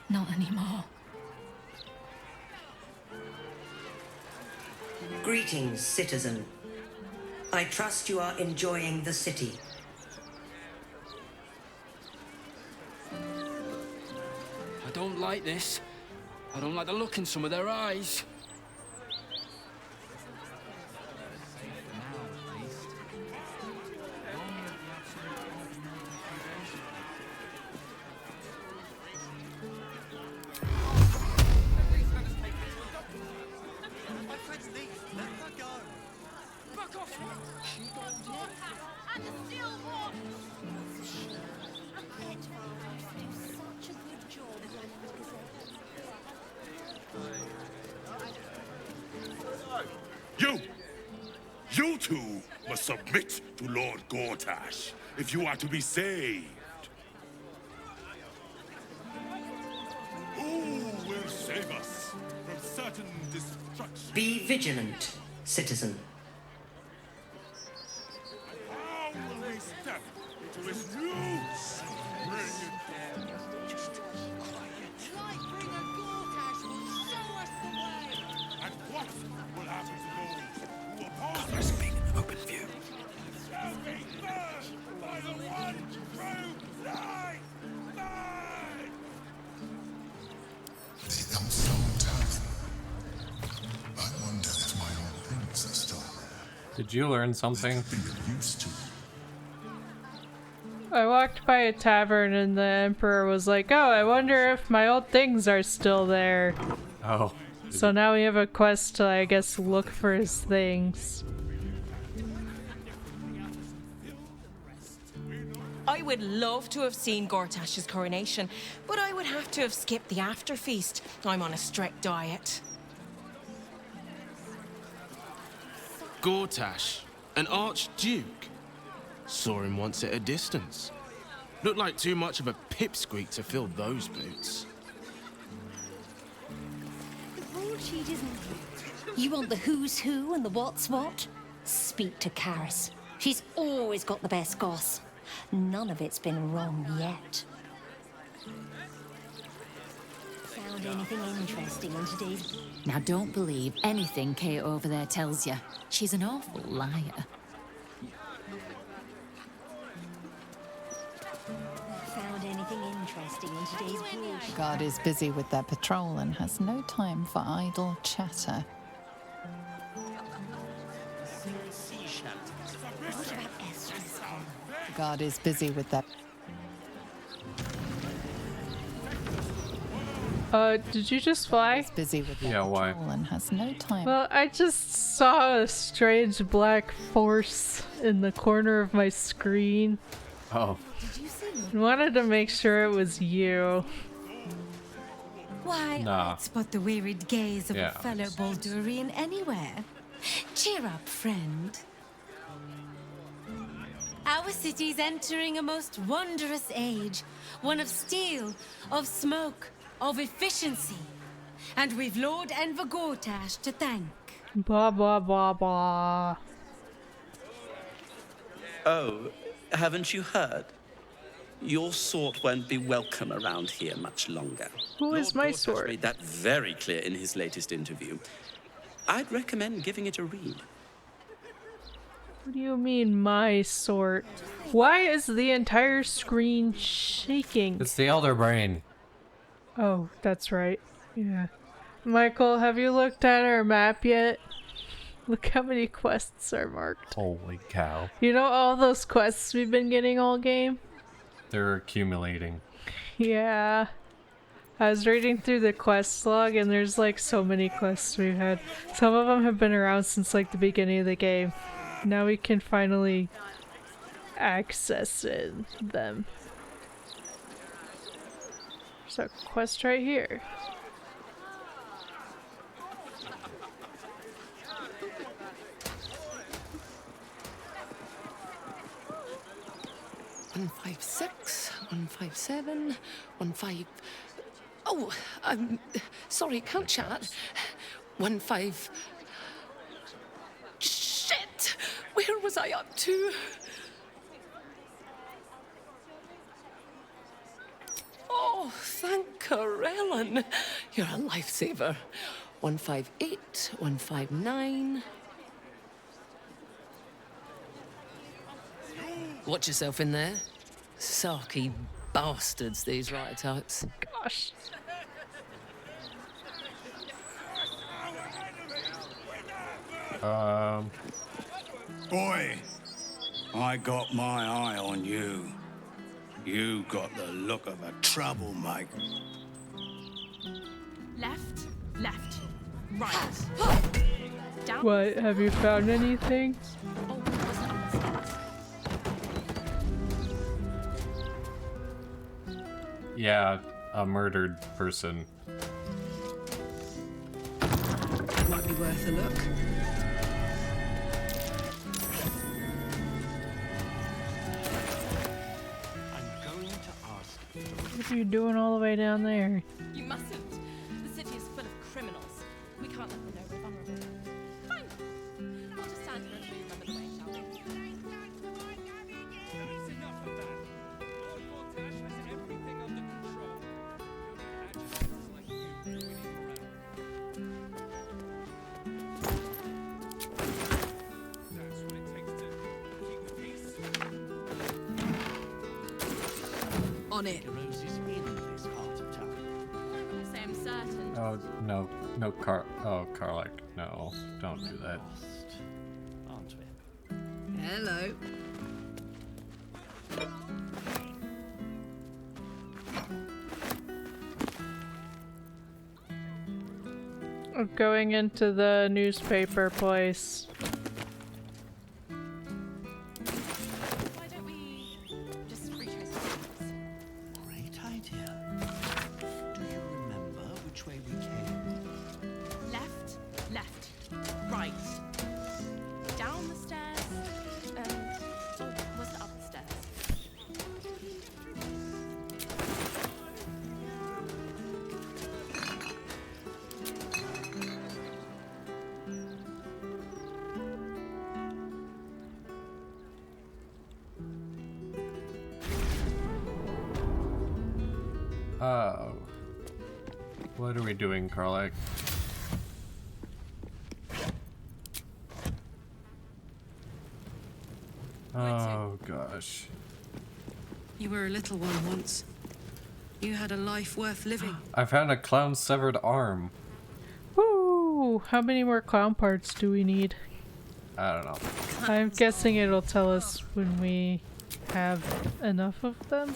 Not anymore. Greetings, citizen. I trust you are enjoying the city. I don't like this. I don't like the look in some of their eyes. You two must submit to Lord Gortash if you are to be saved. Who will save us from certain destruction? Be vigilant, citizen. How will we step into this new spring? And what will happen to those who oppose us? Being an open view. Shall be burned by the one true light! The Elmstone Tavern. I wonder if my old things are still there. Did you learn something? Used to. I walked by a tavern and the Emperor was like, oh, I wonder if my old things are still there. Oh. So now we have a quest to, I guess, look for his things. I would love to have seen Gortash's coronation, but I would have to have skipped the after feast. I'm on a strict diet. Gortash, an archduke. Saw him once at a distance. Looked like too much of a pipsqueak to fill those boots. Bullshit, isn't it? You want the who's who and the what's what? Speak to Karis. She's always got the best goss. None of it's been wrong yet. Found anything interesting in today's... Now don't believe anything Kate over there tells you. She's an awful liar. Found anything interesting in today's bullshit? The guard is busy with their patrol and has no time for idle chatter. The guard is busy with their... Did you just fly? He's busy with their Yeah, why? patrol and has no time. Well, I just saw a strange black force in the corner of my screen. Oh. I wanted to make sure it was you. Why, Nah. I'd spot the wearied gaze of Yeah. a fellow Baldurian anywhere. Cheer up, friend. Our city's entering a most wondrous age. One of steel, of smoke, of efficiency. And we've Lord Enver Gortash to thank. Blah blah blah blah. Oh, haven't you heard? Your sort won't be welcome around here much longer. Who is my Gortash sort? made that very clear in his latest interview. I'd recommend giving it a read. What do you mean, my sort? Why is the entire screen shaking? It's the Elder Brain. Oh, that's right. Yeah. Michael, have you looked at our map yet? Look how many quests are marked. Holy cow. You know all those quests we've been getting all game? They're accumulating. Yeah. I was reading through the quest log and there's like so many quests we've had. Some of them have been around since like the beginning of the game. Now we can finally access them. There's a quest right here. One 156, 157, 15. Oh, sorry, can't chat. 15. Shit! Where was I up to? Oh, thank Corellin. You're a lifesaver. 158, 159. Watch yourself in there. Sarky bastards, these writer-types. Gosh. Boy, I got my eye on you. You got the look of a troublemaker. Left, left, right. Down. What? Have you found anything? Oh, wasn't on the stairs. Yeah, a murdered person. Might be worth a look. What are you doing all the way down there? You mustn't. The city is full of criminals. We can't let them know we're vulnerable. Fine. We'll just stand here until you remember the way, shall we? That's enough of that. Lord Mortash has everything under control. You need agitators like you winning around. That's what it takes to keep the peace. On it. I'm certain. Oh, no, Karlach, no, don't do that. Aren't we? Hello. I'm going into the newspaper place. Why don't we just retrace our steps? Great idea. Do you remember which way we came? Left, left, right. Down the stairs, and oh, was it up the stairs? Oh. What are we doing, Karlach? Oh gosh. You were a little one once. You had a life worth living. I found a clown's severed arm. Woo! How many more clown parts do we need? I don't know. I'm guessing it'll tell us when we have enough of them.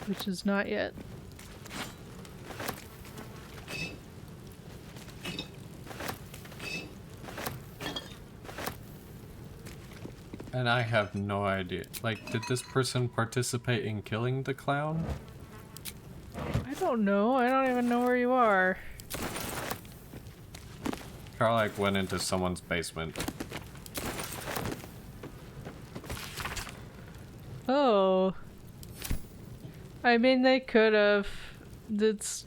Which is not yet. And I have no idea. Like, did this person participate in killing the clown? I don't know. I don't even know where you are. Karlach went into someone's basement. Oh. I mean, they could have. It's.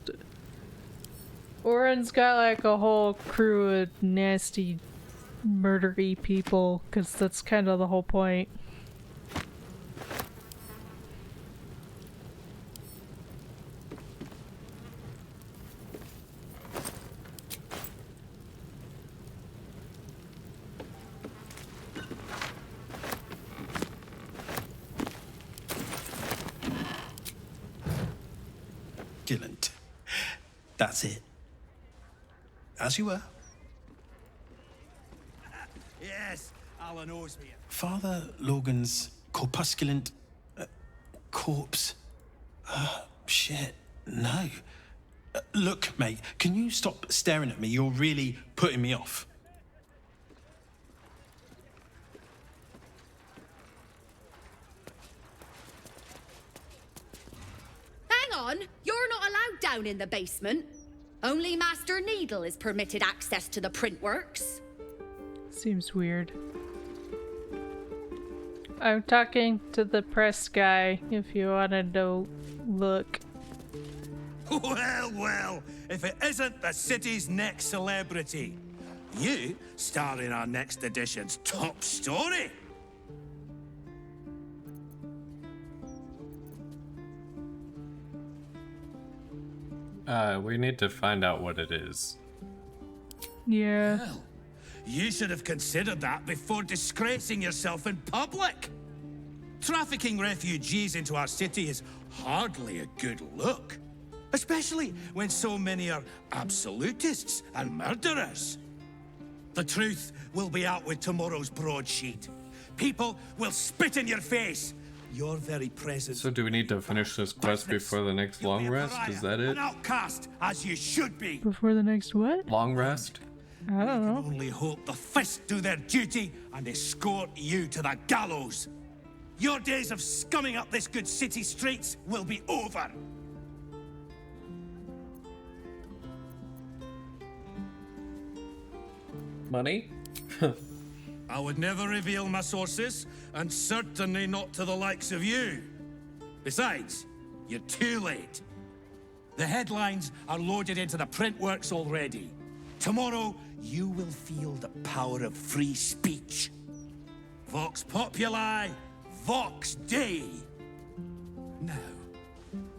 Oren's got like a whole crew of nasty, murdery people, because that's kind of the whole point. Excellent. That's it. As you were. Yes, Alan Osby. Father Logan's corpusculent corpse. Shit, no. Look, mate, can you stop staring at me? You're really putting me off. Hang on, you're not allowed down in the basement. Only Master Needle is permitted access to the printworks. Seems weird. I'm talking to the press guy if you wanted to look. Well, well, if it isn't the city's next celebrity. You star in our next edition's top story. We need to find out what it is. Yeah. Well, you should have considered that before disgracing yourself in public. Trafficking refugees into our city is hardly a good look. Especially when so many are absolutists and murderers. The truth will be out with tomorrow's broadsheet. People will spit in your face. Your very presence. So do we need to finish this quest before the next long rest? Is that it? An outcast, as you should be. Before the next what? Long rest? I don't know. Only hope the Fist do their duty and escort you to the gallows. Your days of scumming up this good city streets will be over. Money? I would never reveal my sources, and certainly not to the likes of you. Besides, you're too late. The headlines are loaded into the print works already. Tomorrow, you will feel the power of free speech. Vox Populi, Vox Dei. Now,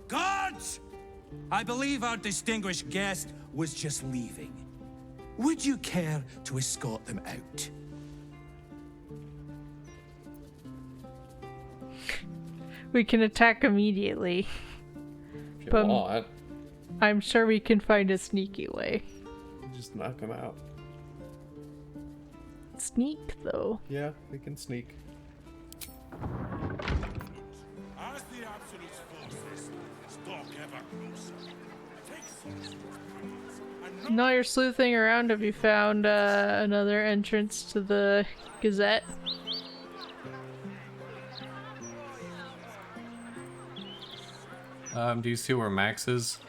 guards! I believe our distinguished guest was just leaving. Would you care to escort them out? We can attack immediately. If you But want. I'm sure we can find a sneaky way. Just knock him out. Sneak, though. Yeah, we can sneak. As the Absolute's forces stalk ever closer, take solace and While you're sleuthing around, have you found another entrance to the Gazette? Do you see where Max is?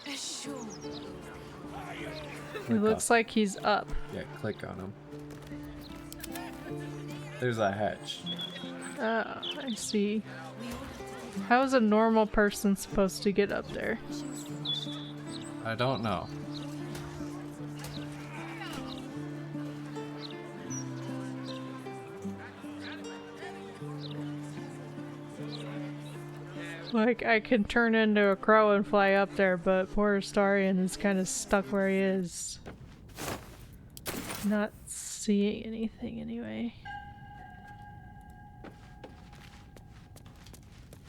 It looks like he's up. Yeah, click on him. There's a hatch. Ah, I see. How is a normal person supposed to get up there? I don't know. Like, I can turn into a crow and fly up there, but poor Astarion is kind of stuck where he is. Not seeing anything anyway.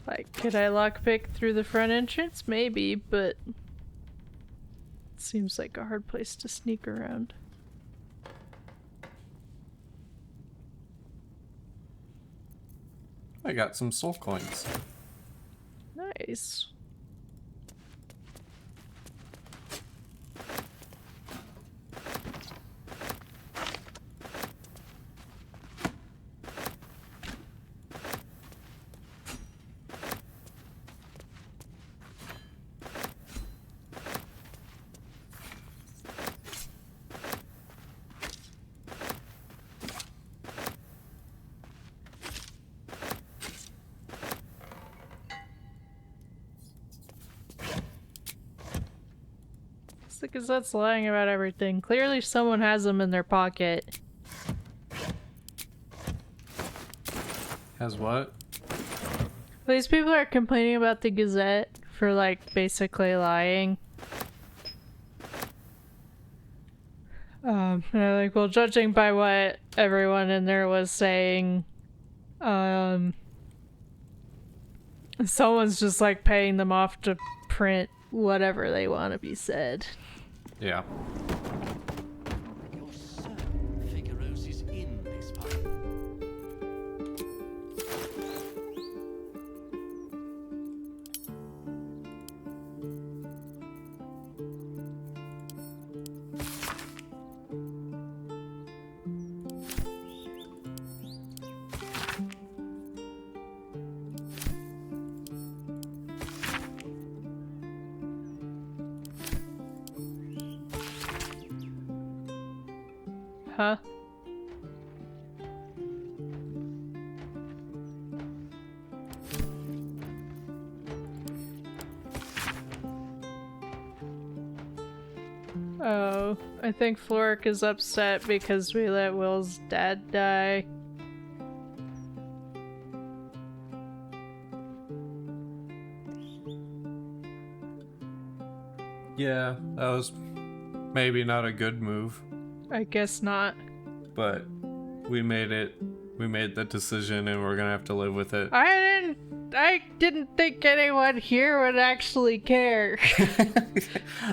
Like, could I lockpick through the front entrance? Maybe, but it seems like a hard place to sneak around. I got some soul coins. Nice. The Gazette's lying about everything. Clearly someone has them in their pocket. Has what? These people are complaining about the Gazette for, like, basically lying. And I'm like, well, judging by what everyone in there was saying, someone's just, like, paying them off to print whatever they want to be said. Yeah. Figaro's is in this part. Huh? Oh, I think Floric is upset because we let Will's dad die. Yeah, that was maybe not a good move, I guess not. but we made it We made the decision and we're gonna have to live with it. I didn't think anyone here would actually care.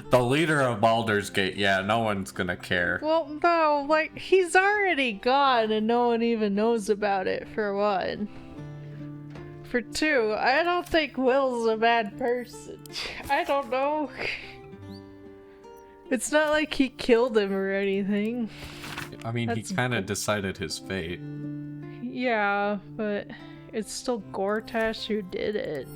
The leader of Baldur's Gate, yeah, no one's gonna care. Well, no, like, he's already gone and no one even knows about it, for one. For two, I don't think Will's a bad person. I don't know. It's not like he killed him or anything. I mean, he kind of decided his fate. Yeah, but it's still Gortash who did it.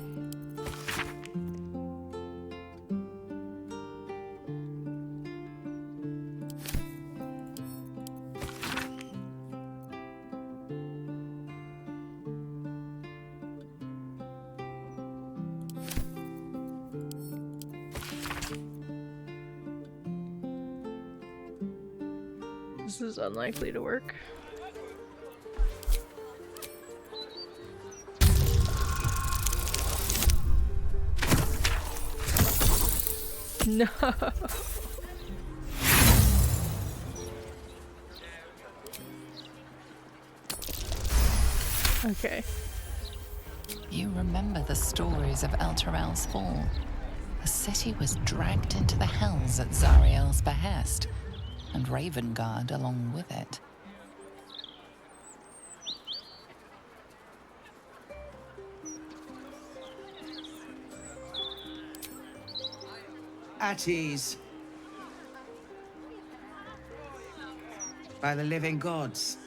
This is unlikely to work. No. Okay. You remember the stories of Elturel's fall. The city was dragged into the hells at Zariel's behest, and Ravengard along with it. At ease. By the living gods,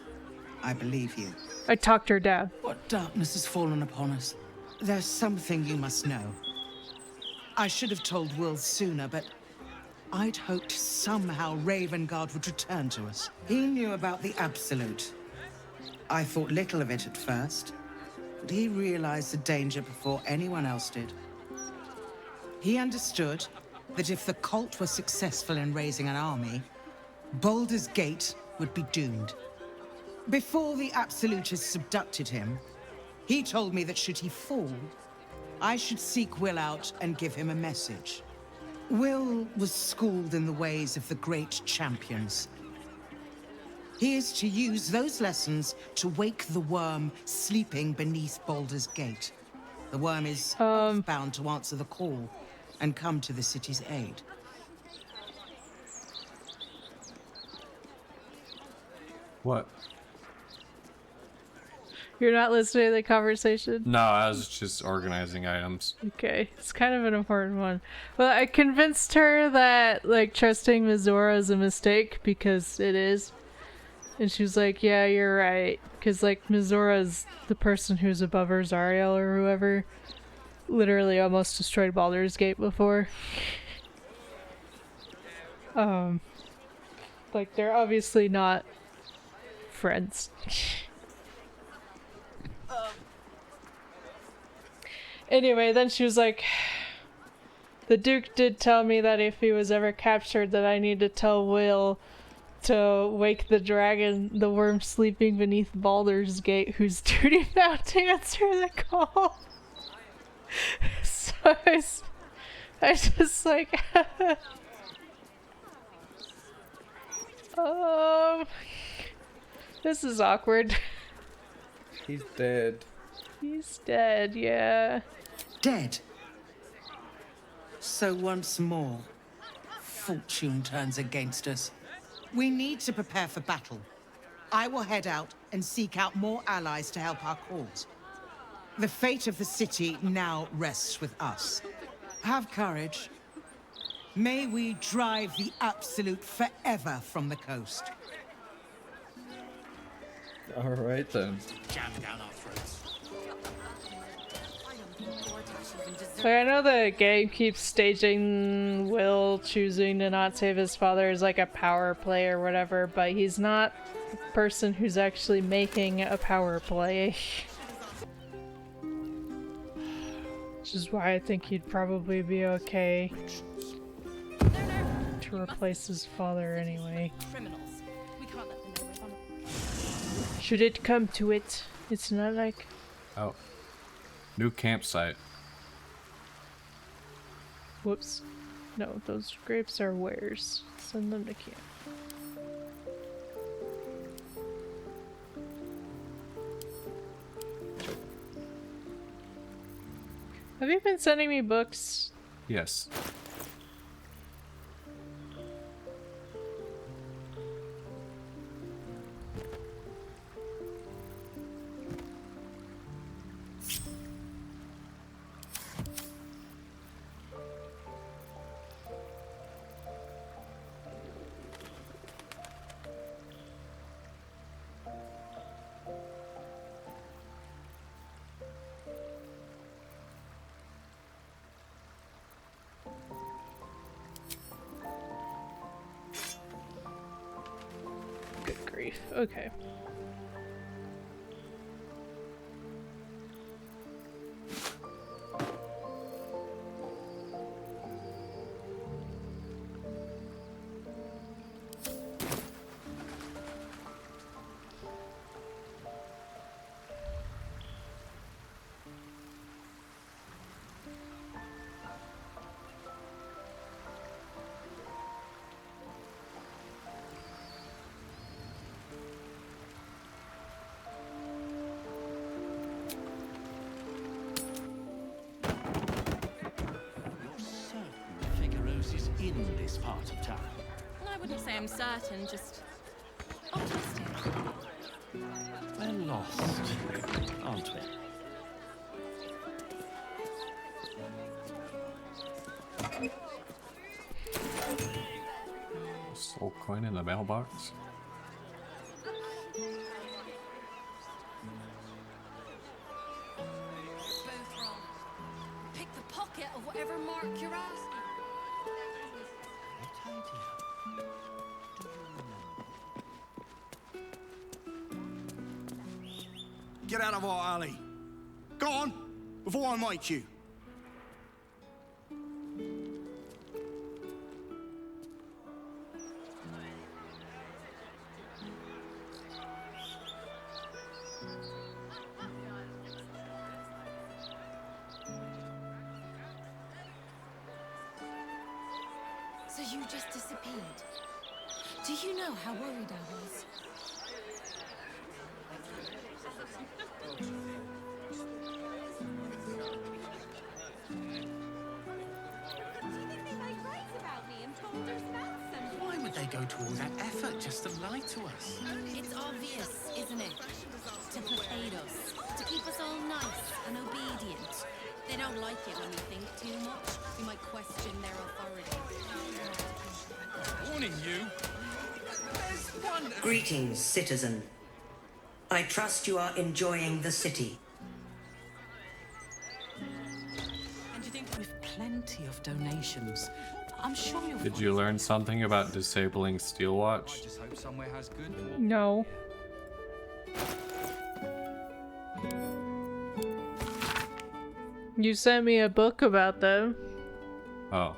I believe you. I talked her down. What darkness has fallen upon us? There's something you must know. I should have told Will sooner, but I'd hoped somehow Ravengard would return to us. He knew about the Absolute. I thought little of it at first, but he realized the danger before anyone else did. He understood that if the cult were successful in raising an army, Baldur's Gate would be doomed. Before the Absolutists abducted him, he told me that should he fall, I should seek Will out and give him a message. Will was schooled in the ways of the great champions. He is to use those lessons to wake the worm sleeping beneath Baldur's Gate. The worm is bound to answer the call and come to the city's aid. What? You're not listening to the conversation? No, I was just organizing items. Okay, it's kind of an important one. Well, I convinced her that, like, trusting Mizora is a mistake, because it is. And she was like, yeah, you're right. Because, like, Mizora's the person who's above her, Zariel or whoever. Literally almost destroyed Baldur's Gate before. Like, they're obviously not friends. Anyway, then she was like, the Duke did tell me that if he was ever captured that I need to tell Will to wake the dragon, the worm sleeping beneath Baldur's Gate, whose duty now to answer the call. So I just like this is awkward. He's dead. He's dead, yeah. Dead? So once more, fortune turns against us. We need to prepare for battle. I will head out and seek out more allies to help our cause. The fate of the city now rests with us. Have courage. May we drive the Absolute forever from the coast. Alright then. Jam down our throats. Like, I know the game keeps staging Will choosing to not save his father as like a power play or whatever, but he's not the person who's actually making a power play. Which is why I think he'd probably be okay to replace his father anyway. Criminals. We can't let them know we're vulnerable. Should it come to it, it's not like... Oh. New campsite. Whoops. No, those grapes are wares. Send them to camp. Have you been sending me books? Yes. Good grief. Okay. Is in this part of town. I wouldn't say I'm certain, just optimistic. We're lost, aren't we? Soul coin in the mailbox. Both wrong. Pick the pocket of whatever mark you're asking. Get out of our alley. Go on, before I make you. So you just disappeared. Do you know how worried I was? Why would they go to all that effort just to lie to us? It's obvious, isn't it? To placate us, to keep us all nice and obedient. They don't like it when we think too much. We might question their authority. Warning you. Greetings, citizen. I trust you are enjoying the city. And you think with plenty of donations, I'm sure you'll Did you learn something about disabling Steel Watch? Just hope somewhere has good. No. You sent me a book about them. Oh.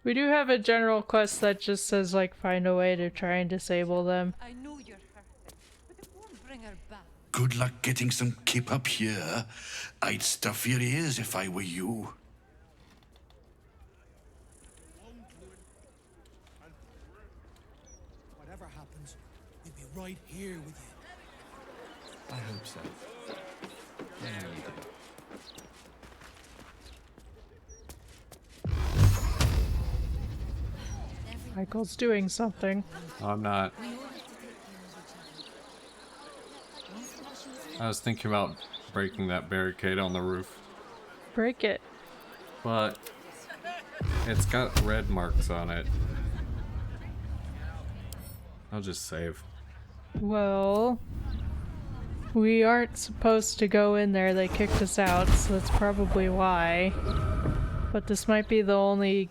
We do have a general quest that just says, like, find a way to try and disable them. I know you're hurt, but it won't bring her back. Good luck getting some kip up here. I'd stuff your ears if I were you. Whatever happens, we'll be right here with you. I hope so. I really do. Michael's doing something. I'm not. I was thinking about breaking that barricade on the roof. Break it. But it's got red marks on it. I'll just save. Well, we aren't supposed to go in there. They kicked us out, so that's probably why. But this might be the only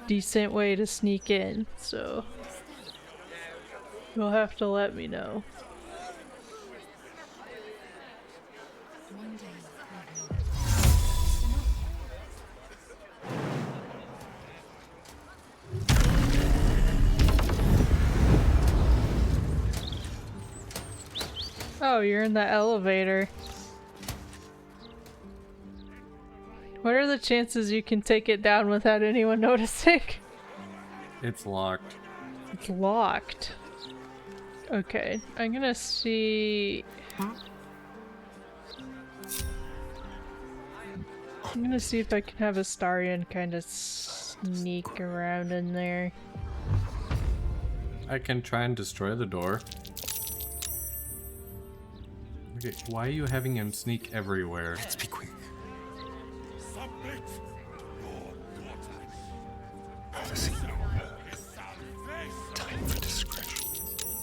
decent way to sneak in, so you'll have to let me know. Oh, you're in the elevator. What are the chances you can take it down without anyone noticing? It's locked. It's locked. Okay, I'm gonna see... I'm gonna see if I can have Astarion kind of sneak around in there. I can try and destroy the door. Okay, why are you having him sneak everywhere? Let's be quick. Submit, Lord Gortash. Have a seat, time for discretion.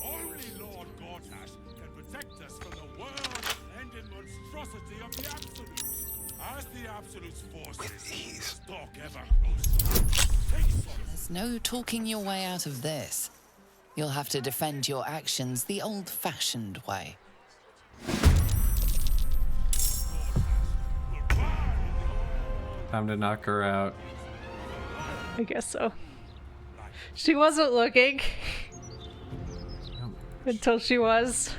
Only Lord Gortash can protect us from the world-ending monstrosity of the Absolute. As the Absolute's forces stalk ever closer, take solace. There's no talking your way out of this. You'll have to defend your actions the old-fashioned way. Time to knock her out. I guess so. She wasn't looking. Until she was.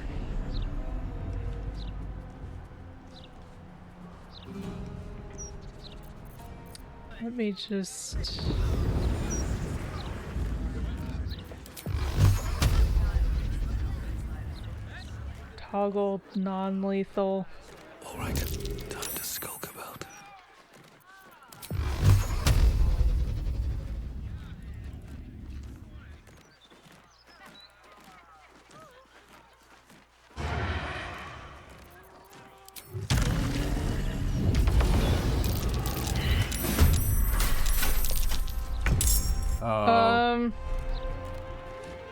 Let me just... toggle non-lethal. All right, time to skulk about. Oh.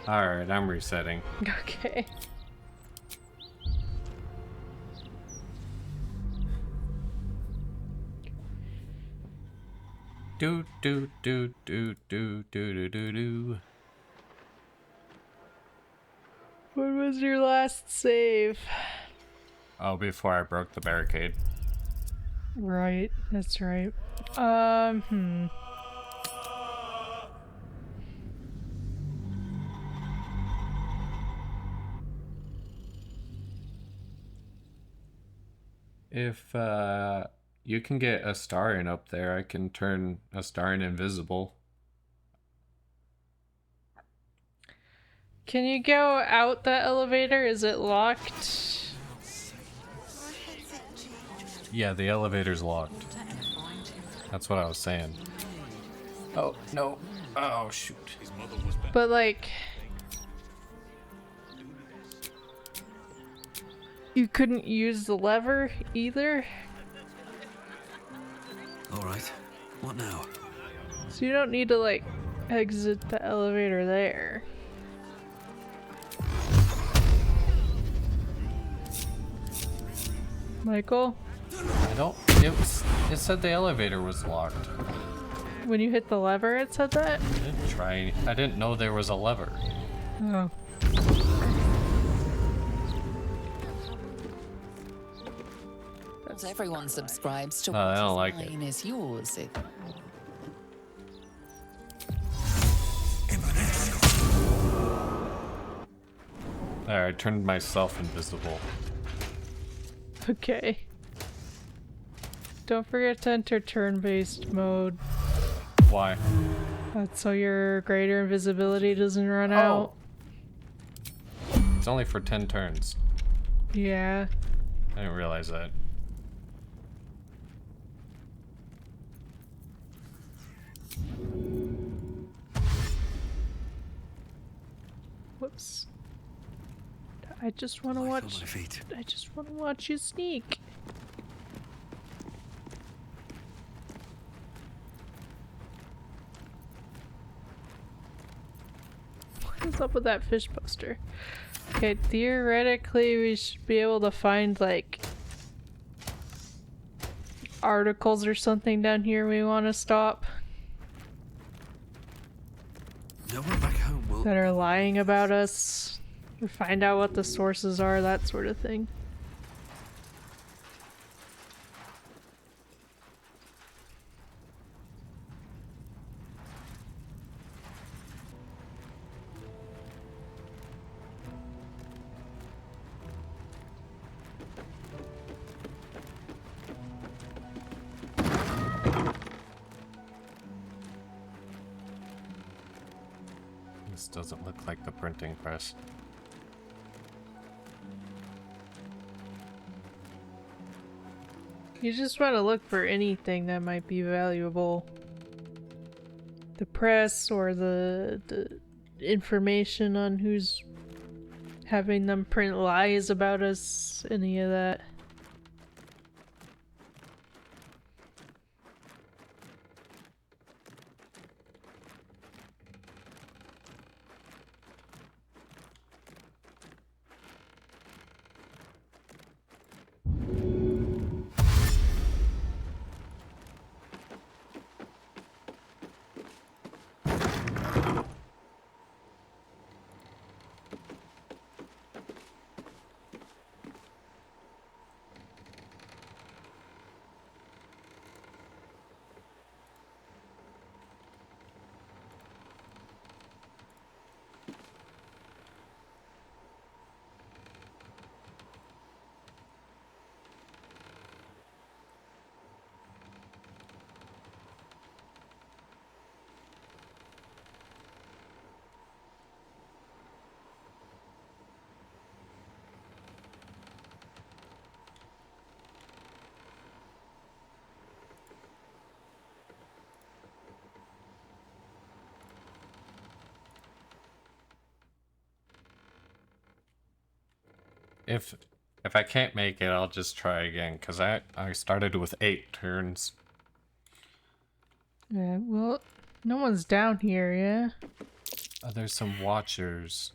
Alright, I'm resetting. Okay. Do do do do do do do do do. When was your last save? Oh, before I broke the barricade. Right, that's right. If you can get Astarion up there, I can turn Astarion invisible. Can you go out the elevator? Is it locked? Yeah, the elevator's locked. That's what I was saying. Oh, no. Oh, shoot. But like... you couldn't use the lever either? Alright, what now? So you don't need to like exit the elevator there. Michael? I don't... It said the elevator was locked. When you hit the lever it said that? I didn't try... I didn't know there was a lever. Oh. Once everyone subscribes to I don't what like is mine is yours. There, I turned myself invisible. Okay. Don't forget to enter turn-based mode. Why? That's so your greater invisibility doesn't run out. It's only for 10 turns. Yeah. I didn't realize that. Whoops. I just want to watch. I just want to watch you sneak. What's up with that fish poster? Okay, theoretically we should be able to find like articles or something down here we want to stop. No one back home will... that are lying about us. We find out what the sources are, that sort of thing. doesn't look like the printing press. You just want to look for anything that might be valuable. The press or the information on who's having them print lies about us, any of that. If I can't make it, I'll just try again, because I started with 8 turns. Yeah, well, no one's down here, yeah? There's some watchers.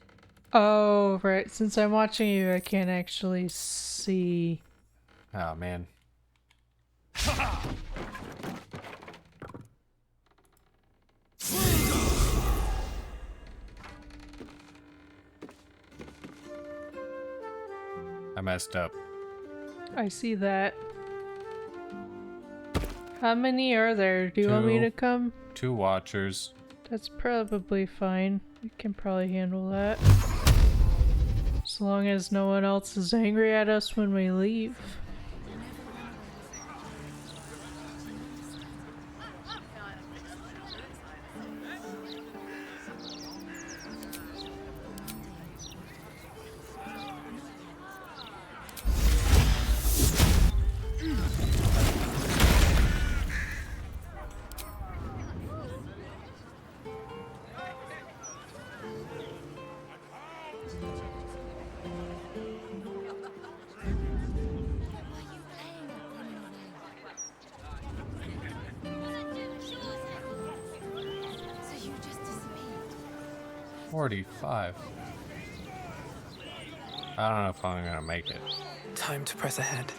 Oh, right. Since I'm watching you, I can't actually see. Oh, man. I messed up. I see that. How many are there? Do you want me to come? 2 watchers. That's probably fine. We can probably handle that. As long as no one else is angry at us when we leave. I don't know if I'm gonna make it. Time to press ahead.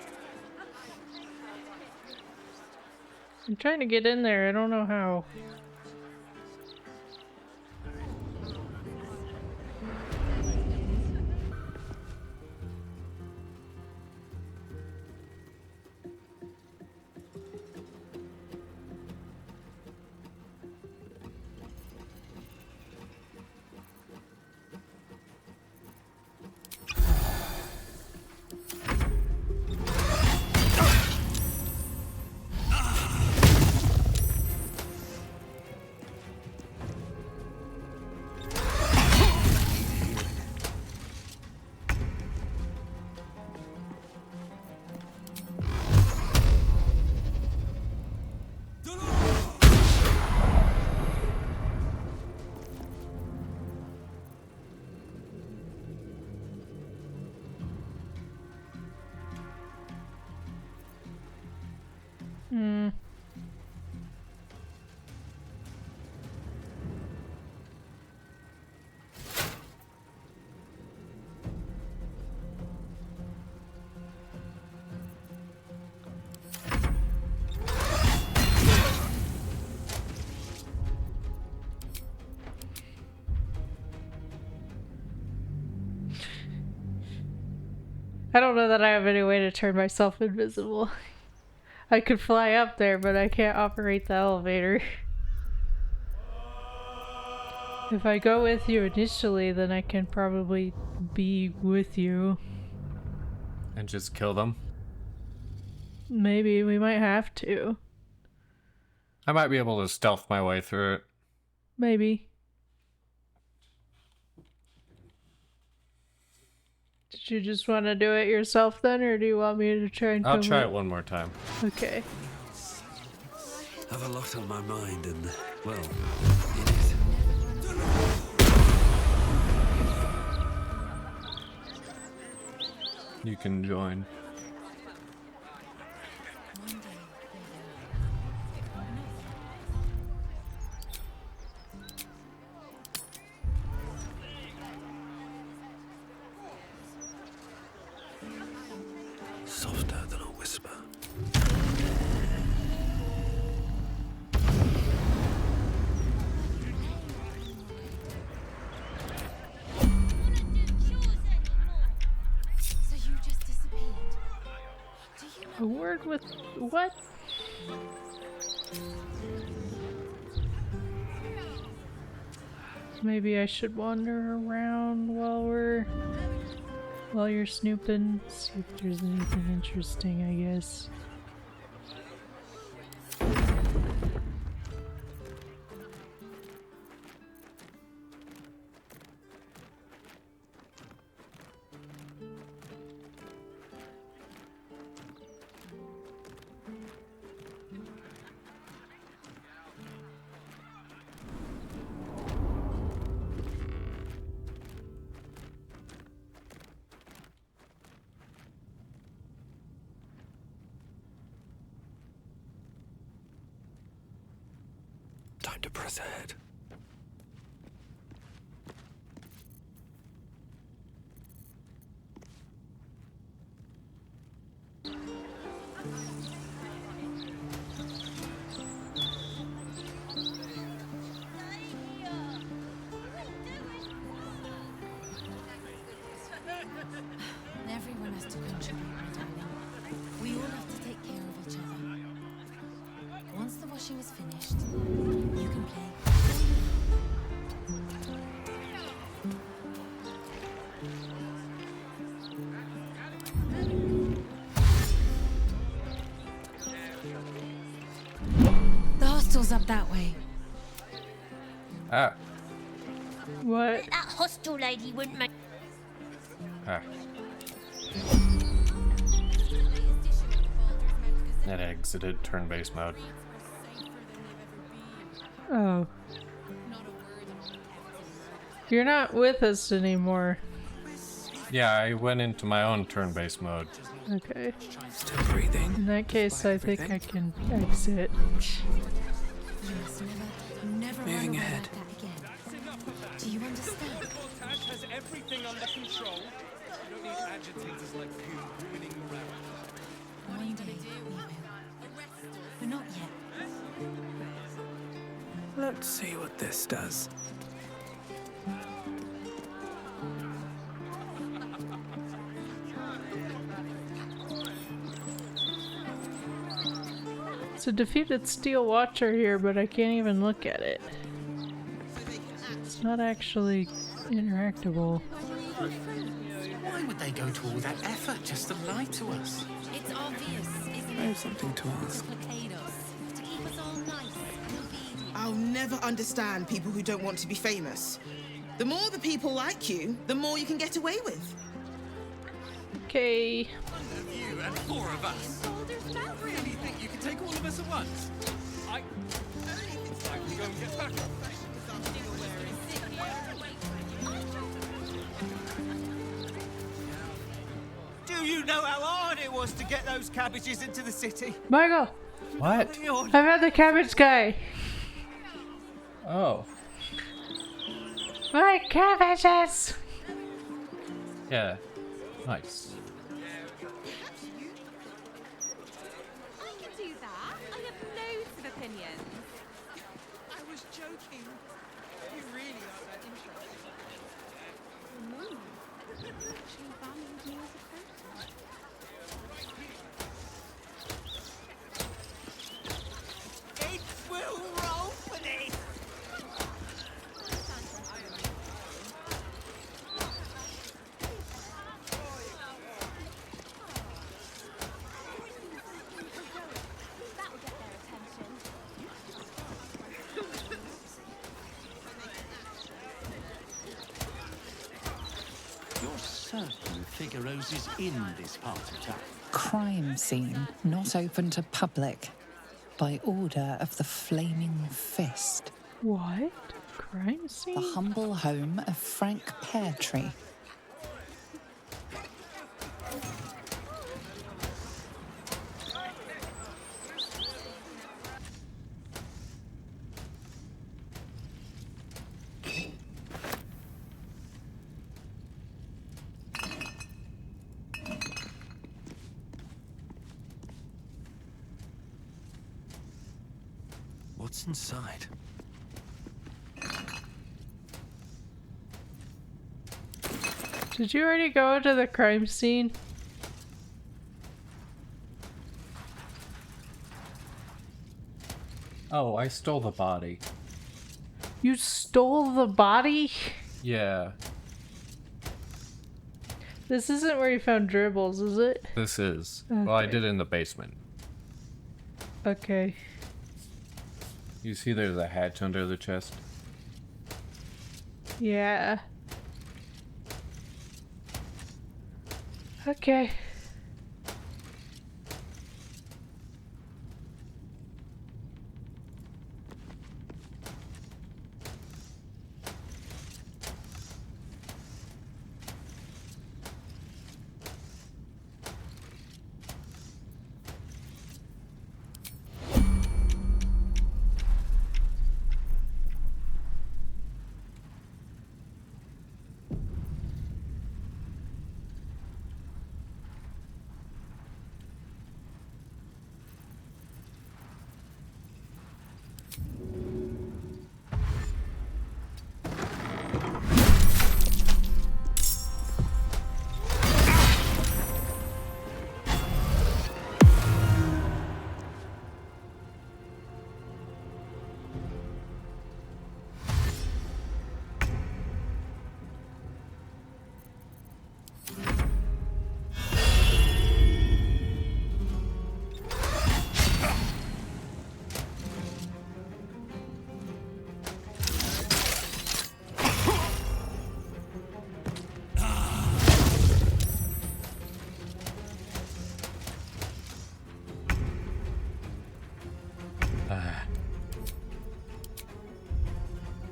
I'm trying to get in there, I don't know how. I don't know that I have any way to turn myself invisible. I could fly up there, but I can't operate the elevator. If I go with you initially, then I can probably be with you. And just kill them? Maybe we might have to. I might be able to stealth my way through it. Maybe. Do you just want to do it yourself then, or do you want me to try and I'll come try up? it one more time. Okay. I have a lot on my mind and, well, You can join. softer than a whisper. So you just disappeared. Do you A word with what? Maybe I should wander around while you're snooping, see if there's anything interesting, I guess. Time to press ahead. Everyone has to contribute, my darling. We all have to take care of each other. Once the washing is finished, you can play. The hostel's up that way. Ah. What? That hostel lady wouldn't make. Ah. That exited turn-based mode. Oh. You're not with us anymore. Yeah, I went into my own turn-based mode. Okay. Still breathing. In that case, I think I can exit. Never Moving ahead. like that again. Do you understand? Cortege has everything under control. You don't need agitators like you ruining the round. One day we will. But not yet. Let's see what this does. It's a defeated steel watcher here, but I can't even look at it. It's not actually interactable. Why would they go to all that effort just to lie to us? It's obvious, isn't I it? have something to ask. Placate us. To keep us all nice and obedient. I'll never understand people who don't want to be famous. The more the people like you, the more you can get away with. Okay. You and 4 of us. Really think you can take all of us at once? It's time we go and get back. Do you know how hard it was to get those cabbages into the city? Michael! What? I've had the cabbage guy! Oh. My cabbages! Yeah. Nice. I can do that. I have loads of opinions. I was joking. You really are that interesting. She valued me as a person. It will roll for this. certain Figaro's is in this part of town. Crime scene not open to public by order of the Flaming Fist. What? Crime scene? The humble home of Frank Peartree. What's inside? Did you already go into the crime scene? Oh, I stole the body. You stole the body? Yeah, This isn't where you found Dribbles, is it? this is. Well, I Okay. did it in the basement. Okay. You see there's a hatch under the chest? Yeah. Okay.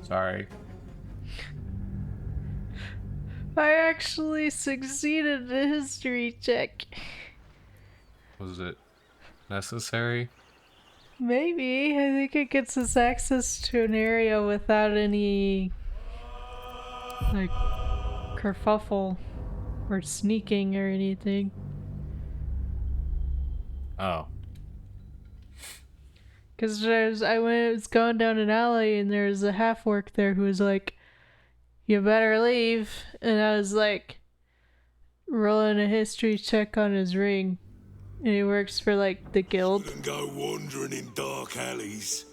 Sorry. I actually succeeded a history check. Was it necessary? Maybe. I think it gets us access to an area without any, like, kerfuffle or sneaking or anything. Oh. Because I was going down an alley and there was a half-orc there who was like, "You better leave." And I was like, rolling a history check on his ring. And he works for, like, the guild. Shouldn't go wandering in dark alleys.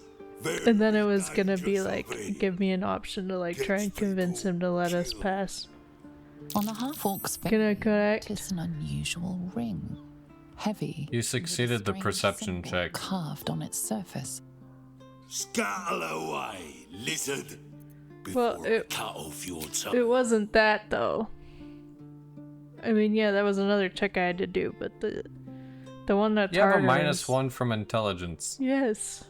And then it was gonna be like, give me an option to like try and convince him to let us pass. On the half-orc's Can I connect? It's an unusual ring. Heavy. You succeeded the perception check. Carved on its surface. Scuttle away, lizard. Well, Cut off your tongue. it wasn't that though. I mean, yeah, that was another check I had to do, but the one that's You have a harder -1 from intelligence. Yes.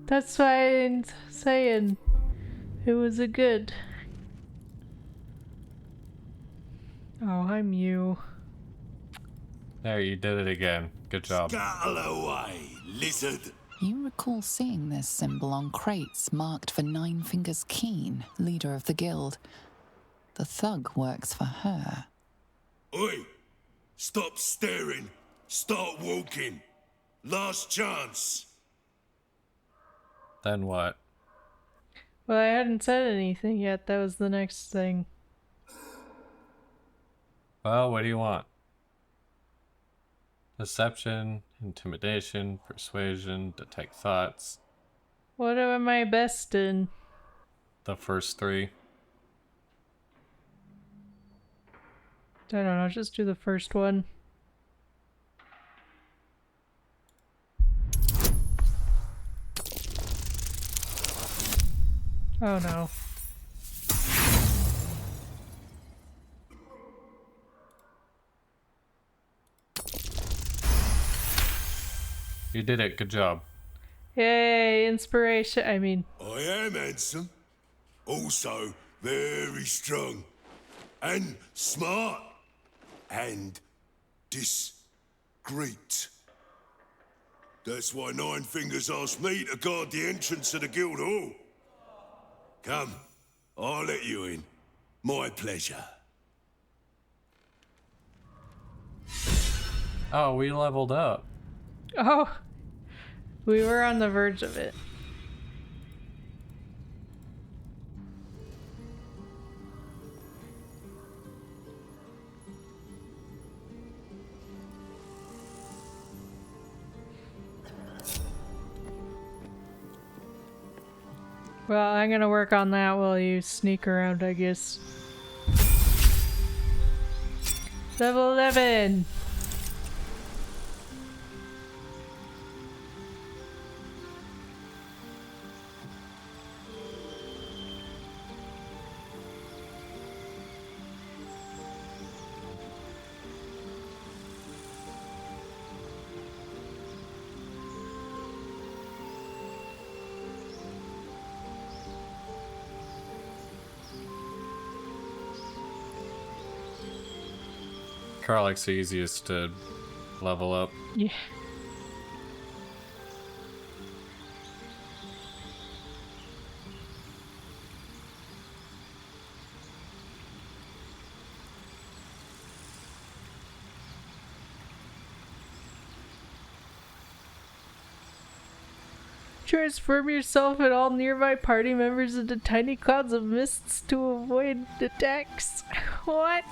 That's why I'm saying it was a good. Oh, I'm you. There, you did it again. Good job. Scuttle away, lizard. You recall seeing this symbol on crates marked for Nine Fingers Keen, leader of the guild. The thug works for her. Oi! Stop staring. Start walking. Last chance. Then what? Well, I hadn't said anything yet. That was the next thing. Well, what do you want? Deception, intimidation, persuasion, detect thoughts. What am I best in? The first 3. I don't know, just do the first one. Oh no. You did it. Good job. Yay, inspiration. I mean, I am handsome. Also very strong. And smart. And discreet. That's why Nine Fingers asked me to guard the entrance to the guild hall. Come, I'll let you in. My pleasure. Oh, we leveled up. oh, we were on the verge of it. Well, I'm gonna work on that while you sneak around, I guess. Level 11! Karlach's the easiest to level up. Yeah. Transform yourself and all nearby party members into tiny clouds of mists to avoid attacks. What?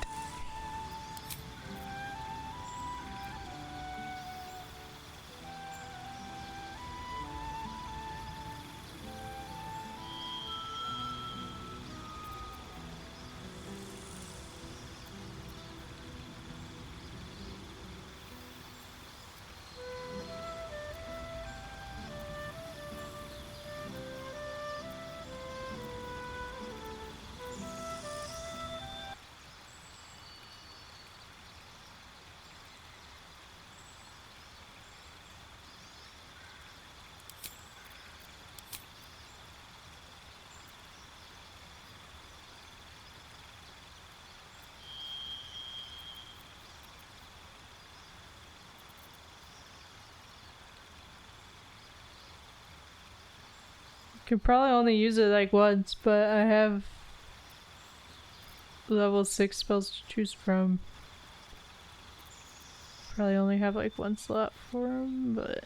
Could probably only use it like once, but I have level 6 spells to choose from. Probably only have like one slot for them, but...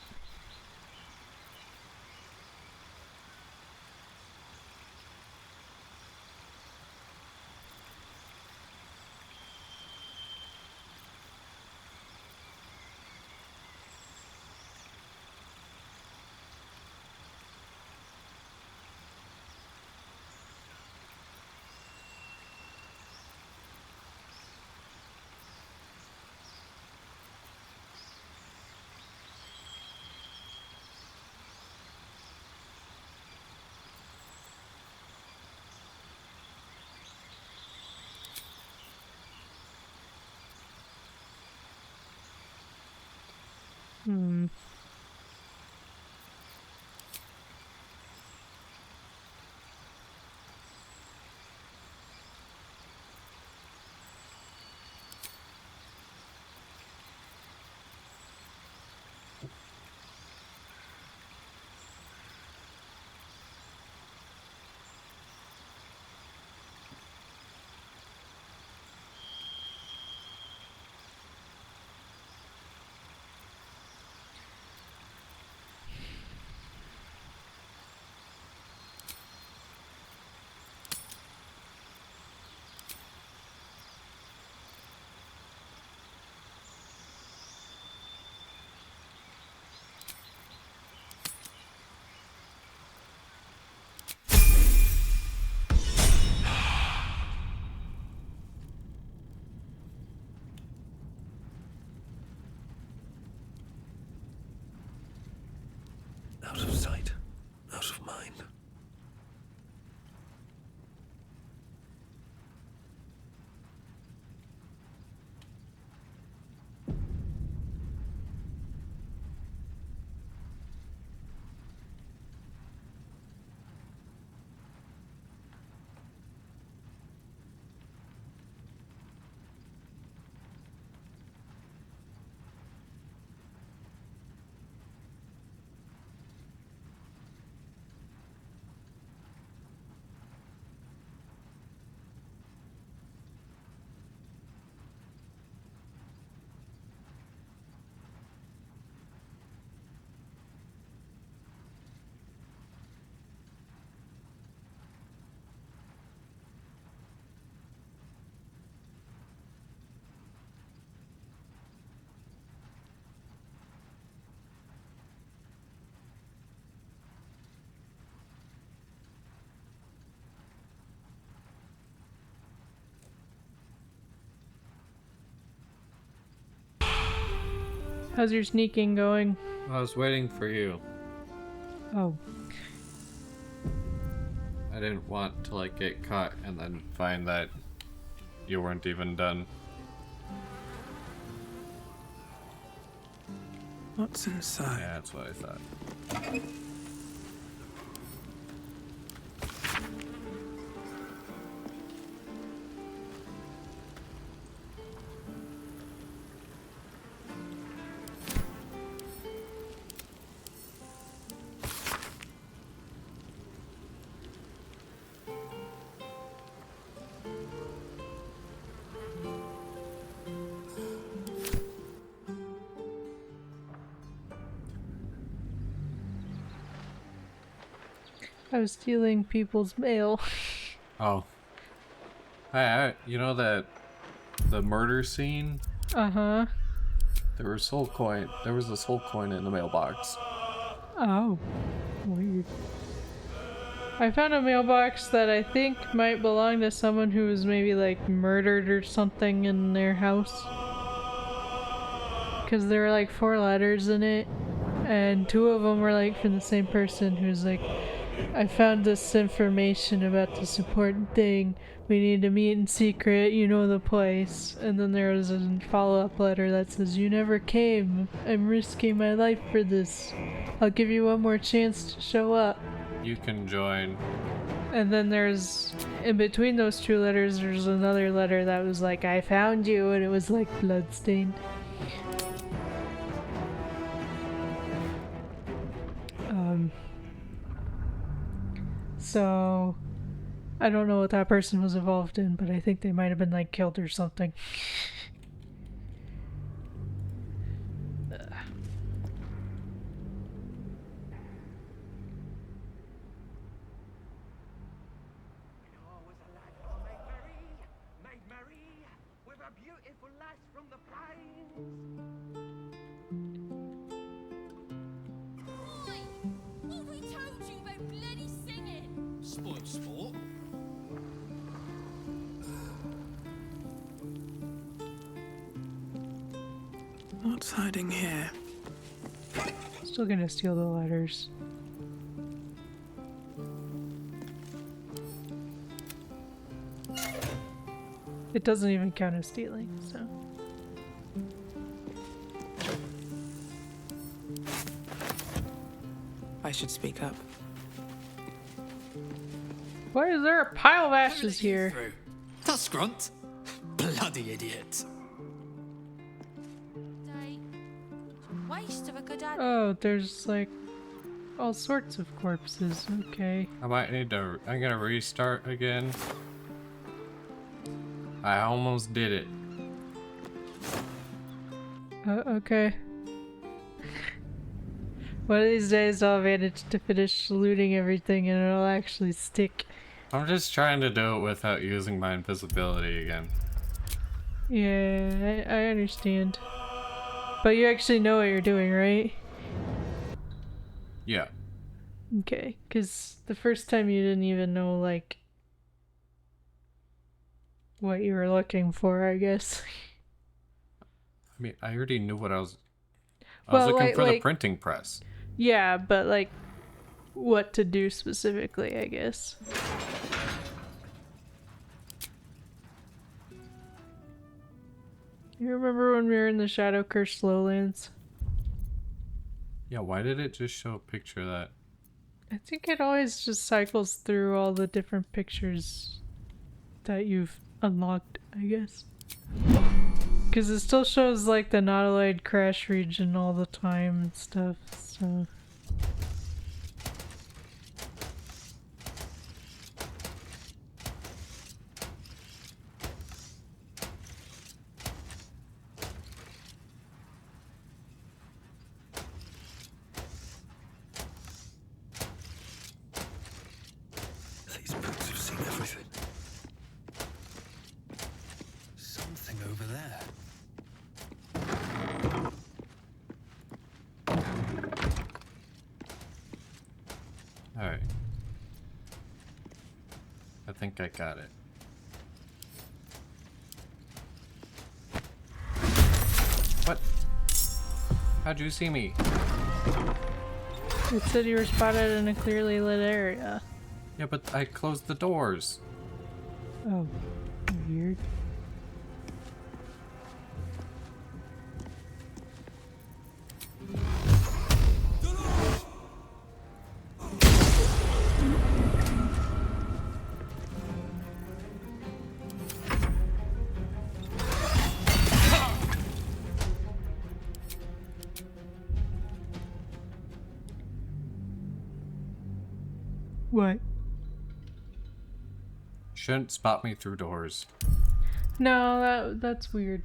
Hmm. Out of sight, out of mind. How's your sneaking going? I was waiting for you. Oh. I didn't want to like get caught and then find that you weren't even done. What's inside? Yeah, that's what I thought. I was stealing people's mail. Oh. You know that the murder scene? Uh-huh. There was a soul coin in the mailbox. Oh. Weird. I found a mailbox that I think might belong to someone who was maybe like murdered or something in their house. Because there were like 4 letters in it, and 2 of them were like from the same person who's like, I found this information about this important thing. We need to meet in secret, you know the place. And then there was a follow-up letter that says, you never came. I'm risking my life for this. I'll give you one more chance to show up. You can join. And then there's, in between those 2 letters, there's another letter that was like, I found you, and it was like bloodstained. So, I don't know what that person was involved in, but I think they might have been like killed or something. Spoiled sport. What's hiding here? Still gonna steal the letters. It doesn't even count as stealing, so. I should speak up. Why is there a pile of ashes here? That's Grunt. Bloody idiot. Waste of a good ad. Oh, there's like all sorts of corpses. Okay. I might need to. I'm gonna restart again. I almost did it. Okay. One of these days I'll manage to finish looting everything and it'll actually stick. I'm just trying to do it without using my invisibility again. Yeah, I understand. But you actually know what you're doing, right? Yeah. Okay, because the first time you didn't even know, like, what you were looking for, I guess. I mean, I already knew what I was looking for the printing press. Yeah, but like, what to do specifically, I guess. You remember when we were in the Shadow Cursed Lowlands? Yeah, why did it just show a picture of that? I think it always just cycles through all the different pictures that you've unlocked, I guess. Because it still shows like the Nautiloid crash region all the time and stuff, so... These books have seen everything. Something over there. Alright. I think I got it. What? How'd you see me? It said you were spotted in a clearly lit area. Yeah, but I closed the doors. Oh, weird. What? Shouldn't spot me through doors. No, that's weird.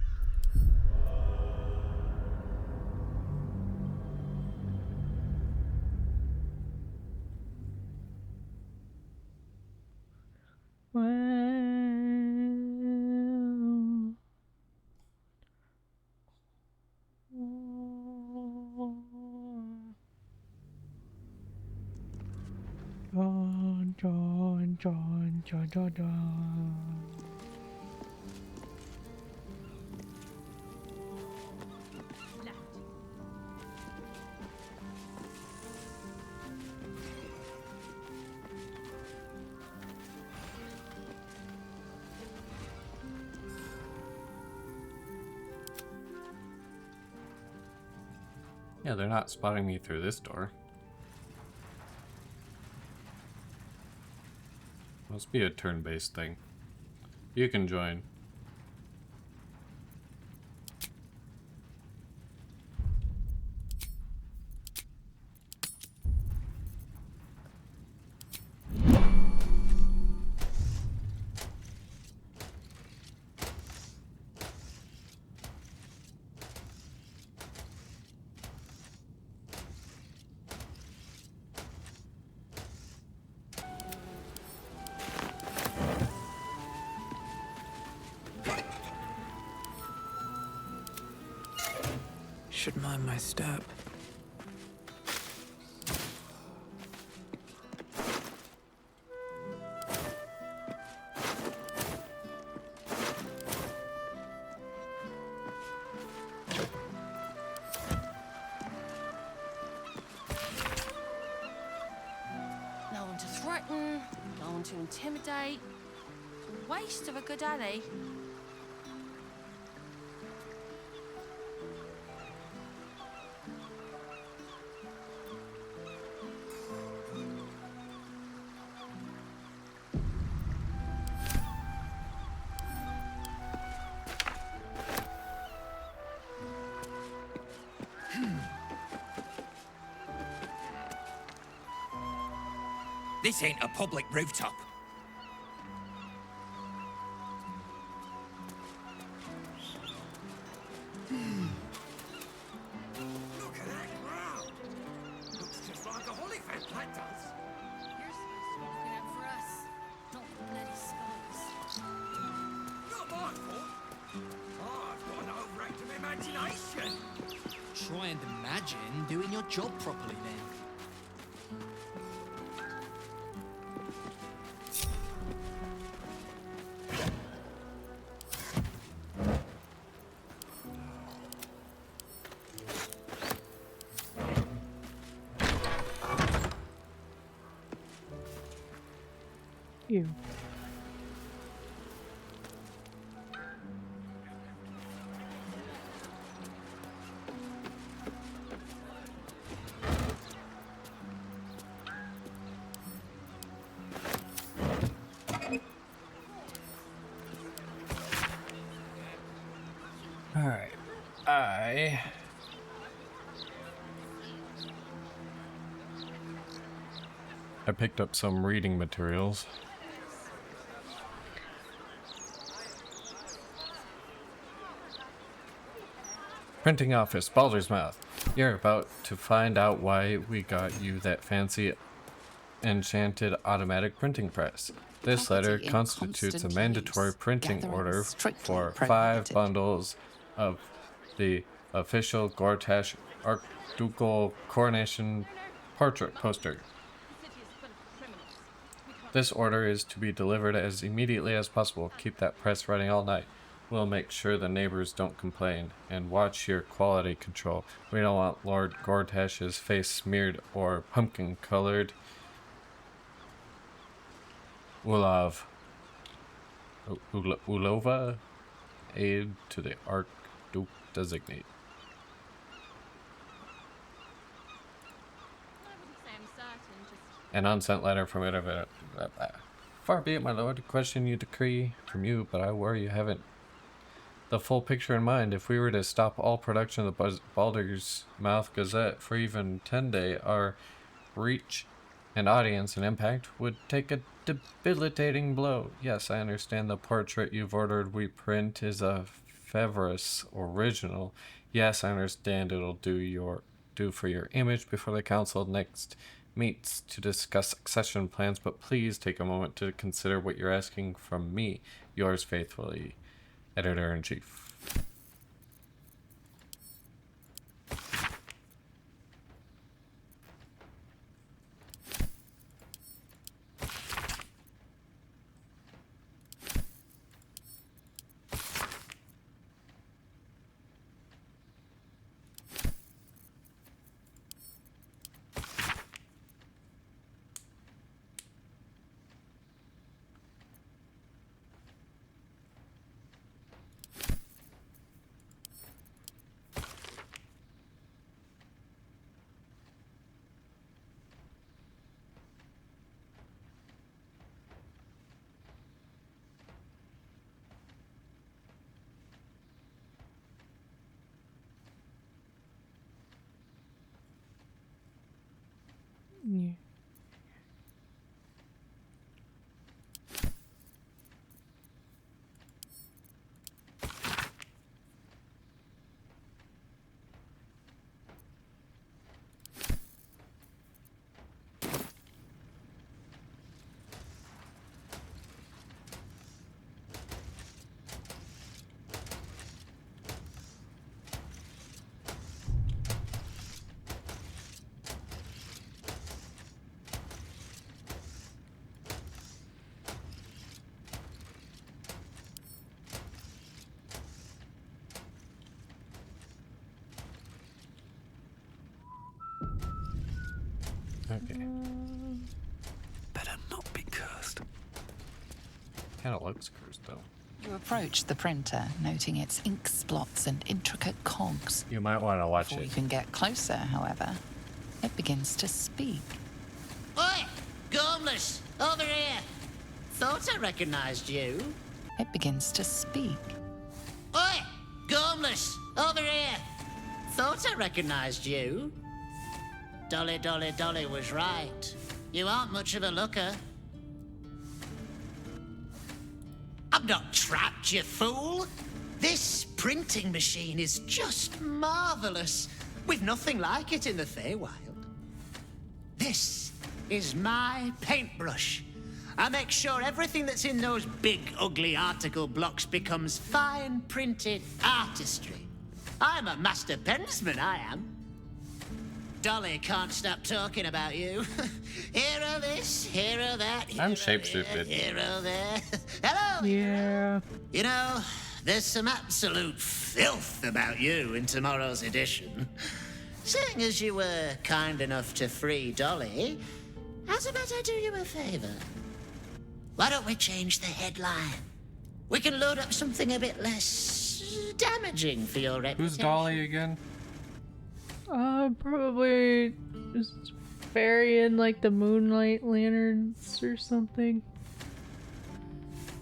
John. Yeah, they're not spotting me through this door. Must be a turn-based thing. You can join. Should mind my step. No one to threaten, no one to intimidate. It's a waste of a good alley. This ain't a public rooftop. Look at that ground. Looks just like a holly fan plant does. You're supposed to be looking out for us, not the bloody skies. Not my fault. I've got an overactive imagination. Try and imagine doing your job properly then. Ew. Alright. I picked up some reading materials. Printing office, Baldur's Mouth. You're about to find out why we got you that fancy enchanted automatic printing press. This letter constitutes a mandatory printing order for 5 bundles of the official Gortash Archducal coronation portrait poster. This order is to be delivered as immediately as possible. Keep that press running all night. We'll make sure the neighbors don't complain, and watch your quality control. We don't want Lord Gortash's face smeared or pumpkin-colored. Ulova, aid to the Archduke designate. An unsent letter from it. Far be it, my lord, to question you decree from you, but I worry you haven't the full picture in mind. If we were to stop all production of the Baldur's Mouth Gazette for even 10 days, our reach and audience and impact would take a debilitating blow. Yes, I understand the portrait you've ordered we print is a Fevris original. Yes, I understand it'll do for your image before the council next meets to discuss succession plans, but please take a moment to consider what you're asking from me. Yours faithfully, Editor-in-Chief. Yeah. Okay. Better not be cursed. Kind of looks cursed, though. You approach the printer, noting its ink splots and intricate cogs. You might want to watch Before it. you can get closer, however, it begins to speak. Oi! Gormless! Over here! Thought I recognized you. It begins to speak. Oi! Gormless! Over here! Thought I recognized you. Dolly, Dolly, Dolly was right. You aren't much of a looker. I'm not trapped, you fool! This printing machine is just marvelous. We've nothing like it in the Feywild. This is my paintbrush. I make sure everything that's in those big, ugly article blocks becomes fine printed artistry. I'm a master pensman, I am. Dolly can't stop talking about you. Hero this, hero that. I'm shape-shifted. Hero there. Hello. Yeah. You know, there's some absolute filth about you in tomorrow's edition. Seeing as you were kind enough to free Dolly, how's about I do you a favor? Why don't we change the headline? We can load up something a bit less damaging for your reputation. Who's Dolly again? Probably just burying like the moonlight lanterns or something.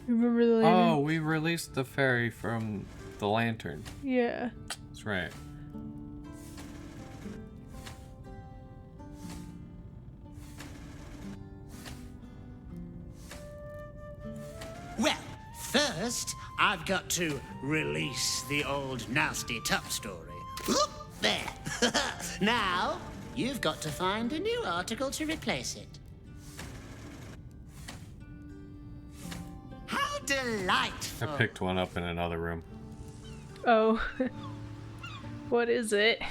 Remember the lantern? Oh, we released the fairy from the lantern. Yeah. That's right. Well, first, I've got to release the old nasty top story. Whoop, there. Now, you've got to find a new article to replace it. How delightful. I picked one up in another room. Oh. What is it?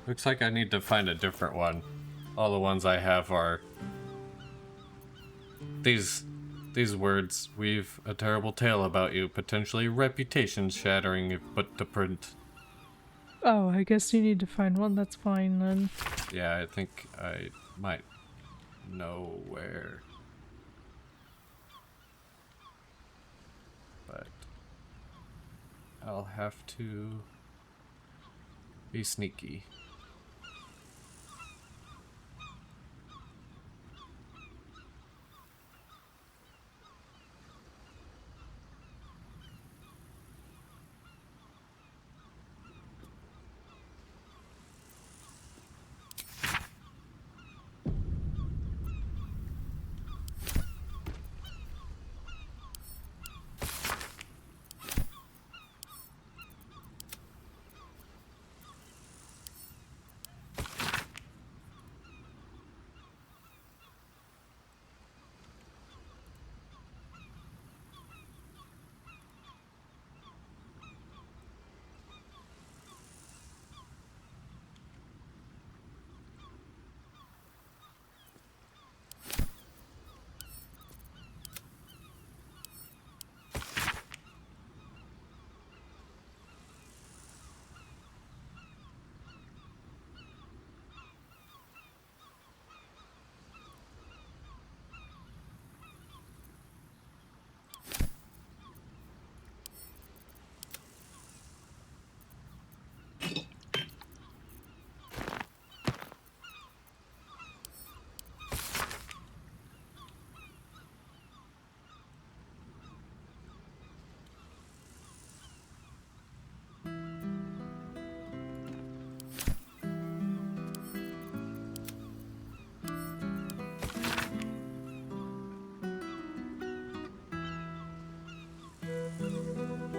Looks like I need to find a different one. All the ones I have are these words. We've a terrible tale about you, potentially reputation shattering if put to print. Oh, I guess you need to find one. That's fine then. Yeah, I think I might know where. But I'll have to be sneaky.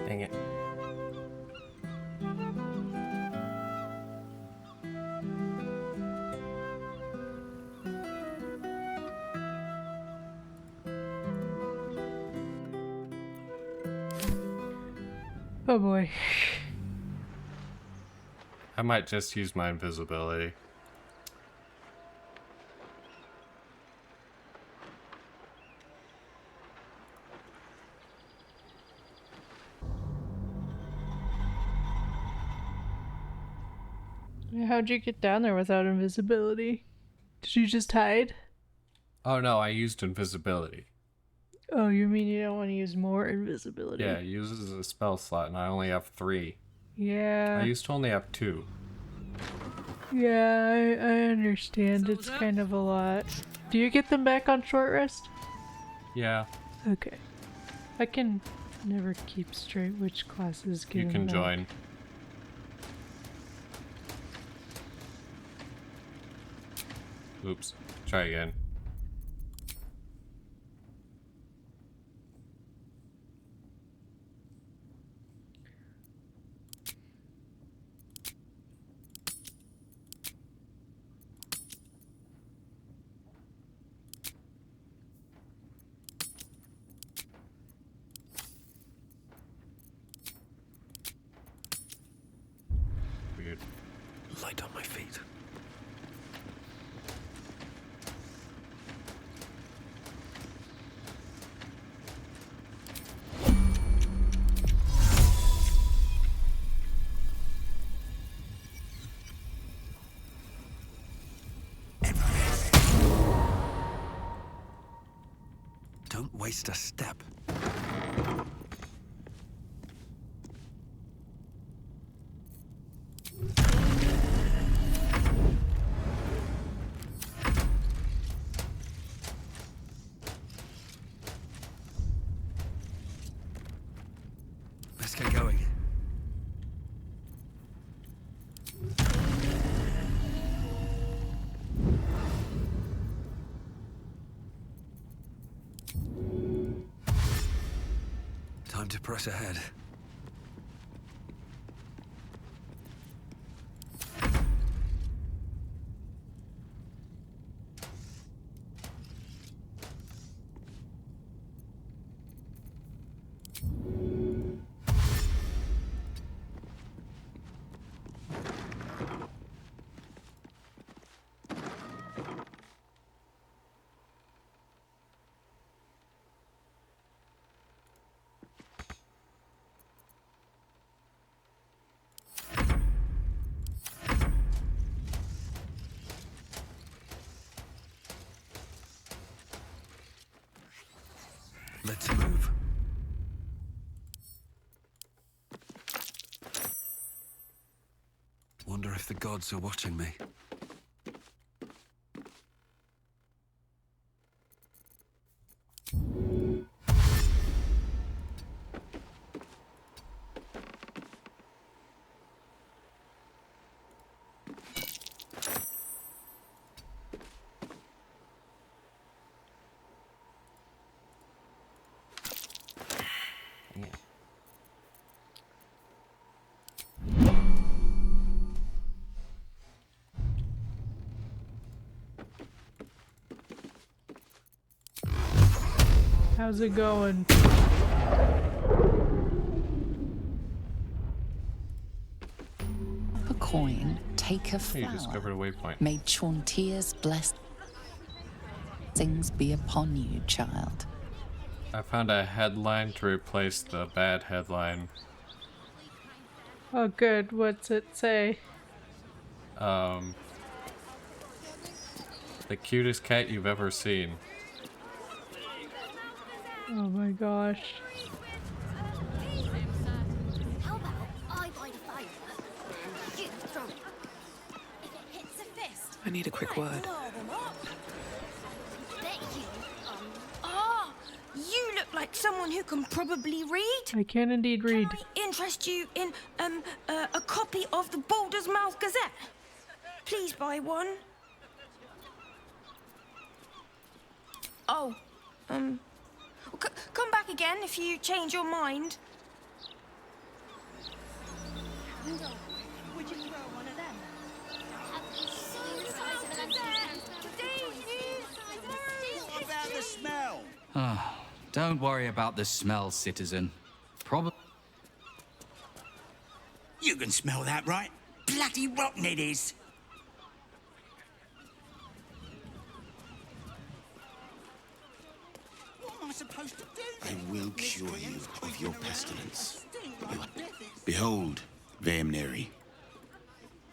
Dang it. Oh boy. I might just use my invisibility. How'd you get down there without invisibility? Did you just hide? Oh no, I used invisibility. Oh, you mean you don't want to use more invisibility? Yeah, it uses a spell slot and I only have 3. Yeah. I used to only have 2. Yeah, I understand. It's kind of a lot. Do you get them back on short rest? Yeah. Okay. I can never keep straight which classes get You them can back. join. Oops. Try again. Weird. Light on my feet. Don't waste a step. Let's get going. Time to press ahead. Let's move. Wonder if the gods are watching me. How's it going? A coin, take a Hey, you flower. discovered a waypoint. May Chaunteer's blessings be upon you, child. I found a headline to replace the bad headline. Oh good, what's it say? The cutest cat you've ever seen. Oh my gosh. How about I buy the fire? You throw it. If it hits a fist, I need a quick word. bet you. Ah, you look like someone who can probably read. I can indeed read. Interest you in a copy of the Baldur's Mouth Gazette? Please buy one. Oh, come back again if you change your mind. Would you throw one of them? What about the smell? Ah, don't worry about the smell, citizen. Probably. You can smell that, right? Bloody rotten it is. What am I supposed to do? I will cure you of your pestilence. Behold, Vaemneri.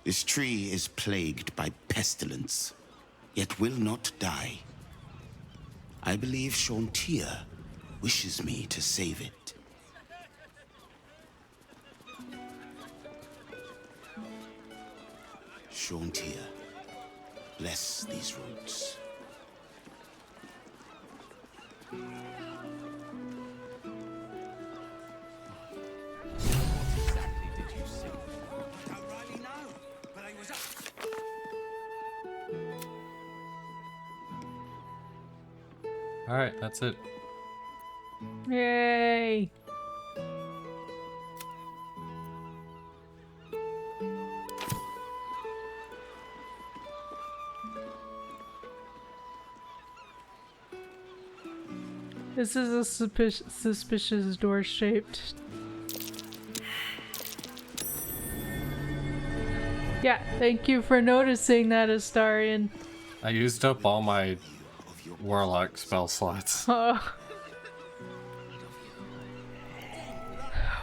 This tree is plagued by pestilence, yet will not die. I believe Chaunteer wishes me to save it. Chaunteer, bless these roots. Exactly did you see? Don't really know, but I was up. Alright, that's it. Yay! This is a suspicious door shaped. Yeah, thank you for noticing that, Astarion. I used up all my warlock spell slots. Oh.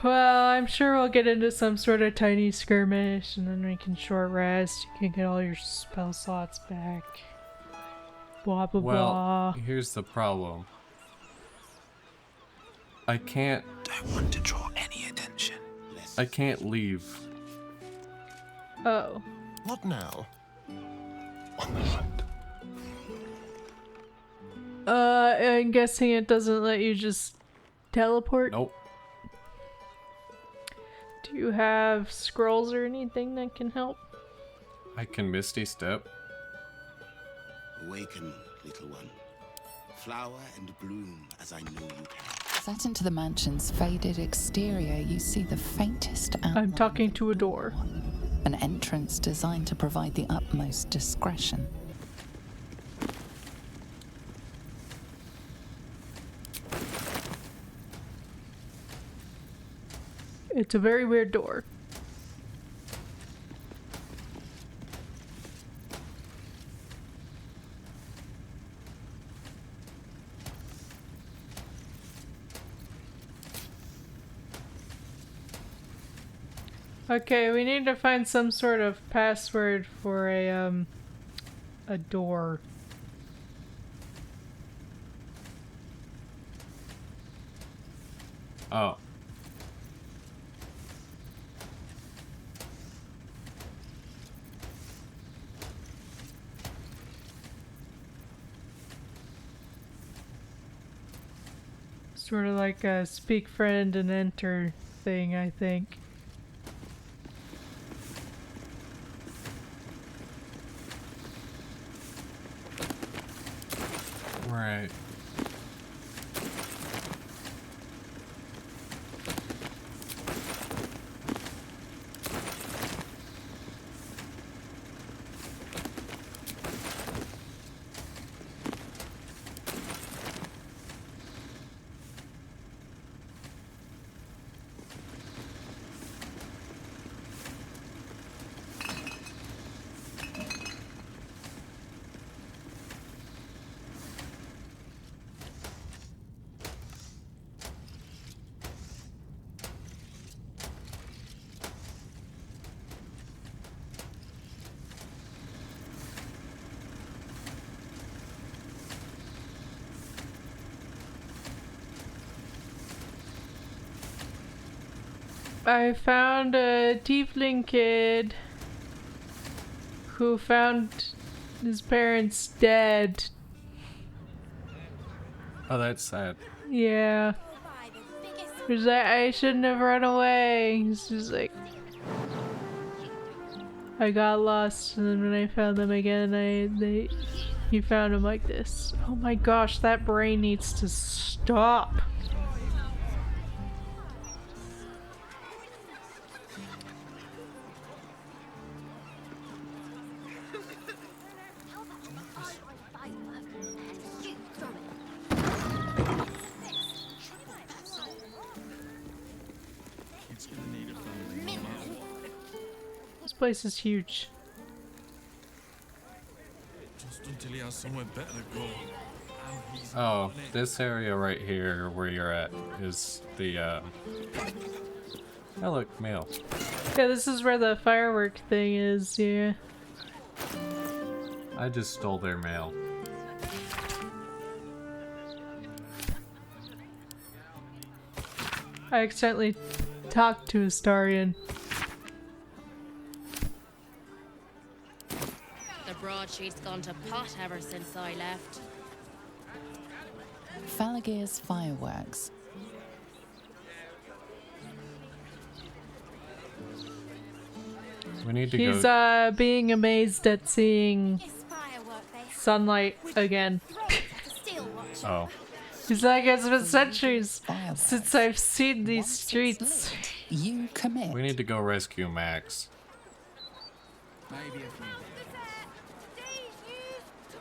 Well, I'm sure we'll get into some sort of tiny skirmish and then we can short rest. You can get all your spell slots back. Blah blah blah. Well, here's the problem. I can't... Don't want to draw any attention. I can't leave. Oh. Not now. On the hunt. I'm guessing it doesn't let you just teleport? Nope. Do you have scrolls or anything that can help? I can Misty Step. Awaken, little one. Flower and bloom as I know you can. Set into the mansion's faded exterior, you see the faintest outline. I'm talking to a door. An entrance designed to provide the utmost discretion. It's a very weird door. Okay, we need to find some sort of password for a door. Oh. Sort of like a speak friend and enter thing, I think. Right. I found a tiefling kid who found his parents dead. Oh, that's sad. Yeah. He's like, I shouldn't have run away. He's just like, I got lost, and then when I found them again, he found him like this. Oh my gosh, that brain needs to stop. This place is huge. Just until he has somewhere better to go. Oh, this area right here where you're at is the, oh look, mail. Yeah, this is where the firework thing is, yeah. I just stole their mail. I accidentally talked to Astarion. The broadsheet's gone to pot ever since I left. Falagir's fireworks. We need to He's go. Being amazed at seeing sunlight again. Oh. He's like, it's been centuries since I've seen these streets. You commit. We need to go rescue Max.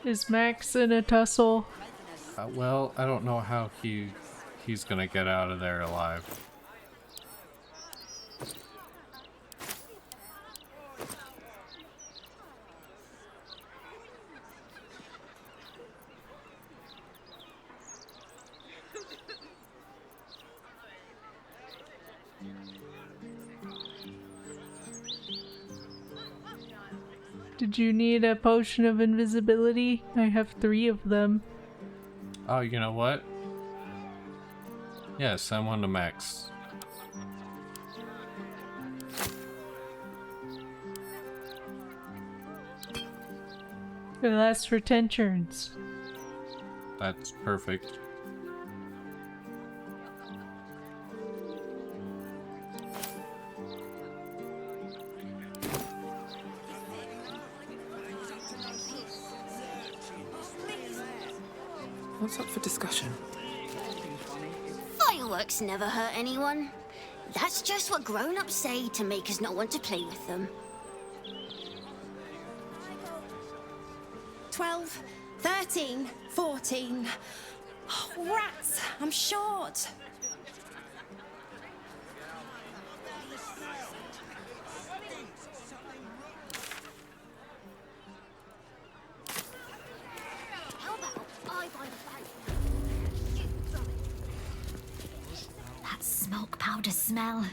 Is Max in a tussle? Well, I don't know how he's gonna get out of there alive. Did you need a potion of invisibility? I have 3 of them. Oh, you know what? Yeah, send one to Max. It lasts for 10 turns. That's perfect. What's up for discussion? Fireworks never hurt anyone. That's just what grown-ups say to make us not want to play with them. 12, 13, 14. Oh, rats! I'm short. How about I buy the fireworks? You throw it. That smoke powder smell.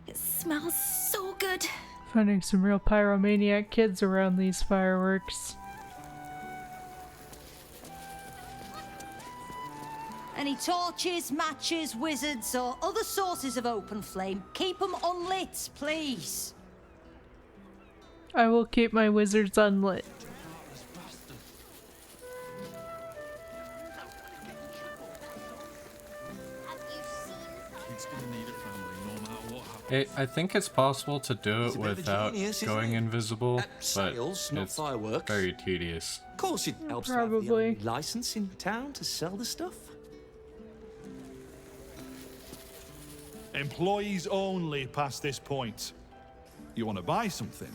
It smells so good. Finding some real pyromaniac kids around these fireworks. Any torches, matches, wizards, or other sources of open flame, keep them unlit, please. I will keep my wizards unlit. I think it's possible to do it without going invisible, but it's very tedious. Of course, it helps to have the only license in town to sell the stuff. Employees only past this point. You want to buy something?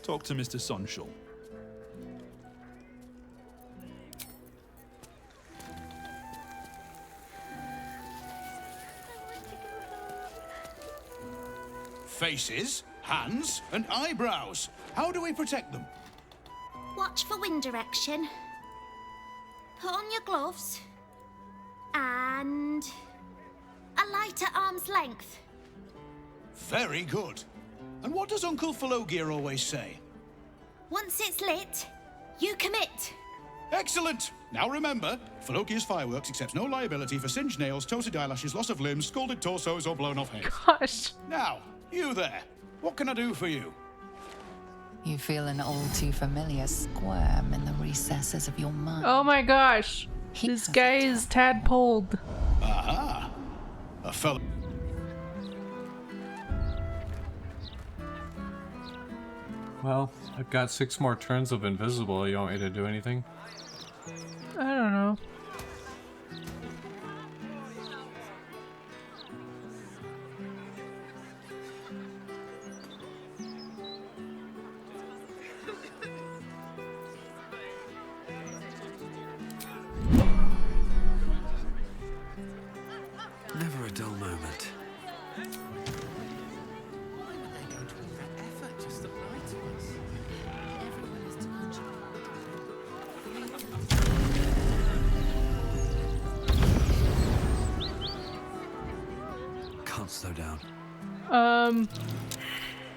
Talk to Mr. Sunshall. Faces, hands, and eyebrows. How do we protect them? Watch for wind direction. Put on your gloves. And a light at arm's length. Very good. And what does Uncle Falogir always say? Once it's lit, you commit. Excellent! Now remember, Falogir's Fireworks accepts no liability for singed nails, toasted eyelashes, loss of limbs, scalded torsos, or blown off heads. Gosh. Now, you there. What can I do for you? You feel an all too familiar squirm in the recesses of your mind. Oh my gosh. This guy is tadpoled. Aha! A fellow. Well, I've got 6 more turns of invisible. You want me to do anything? I don't know. Never a dull moment. Can't slow down.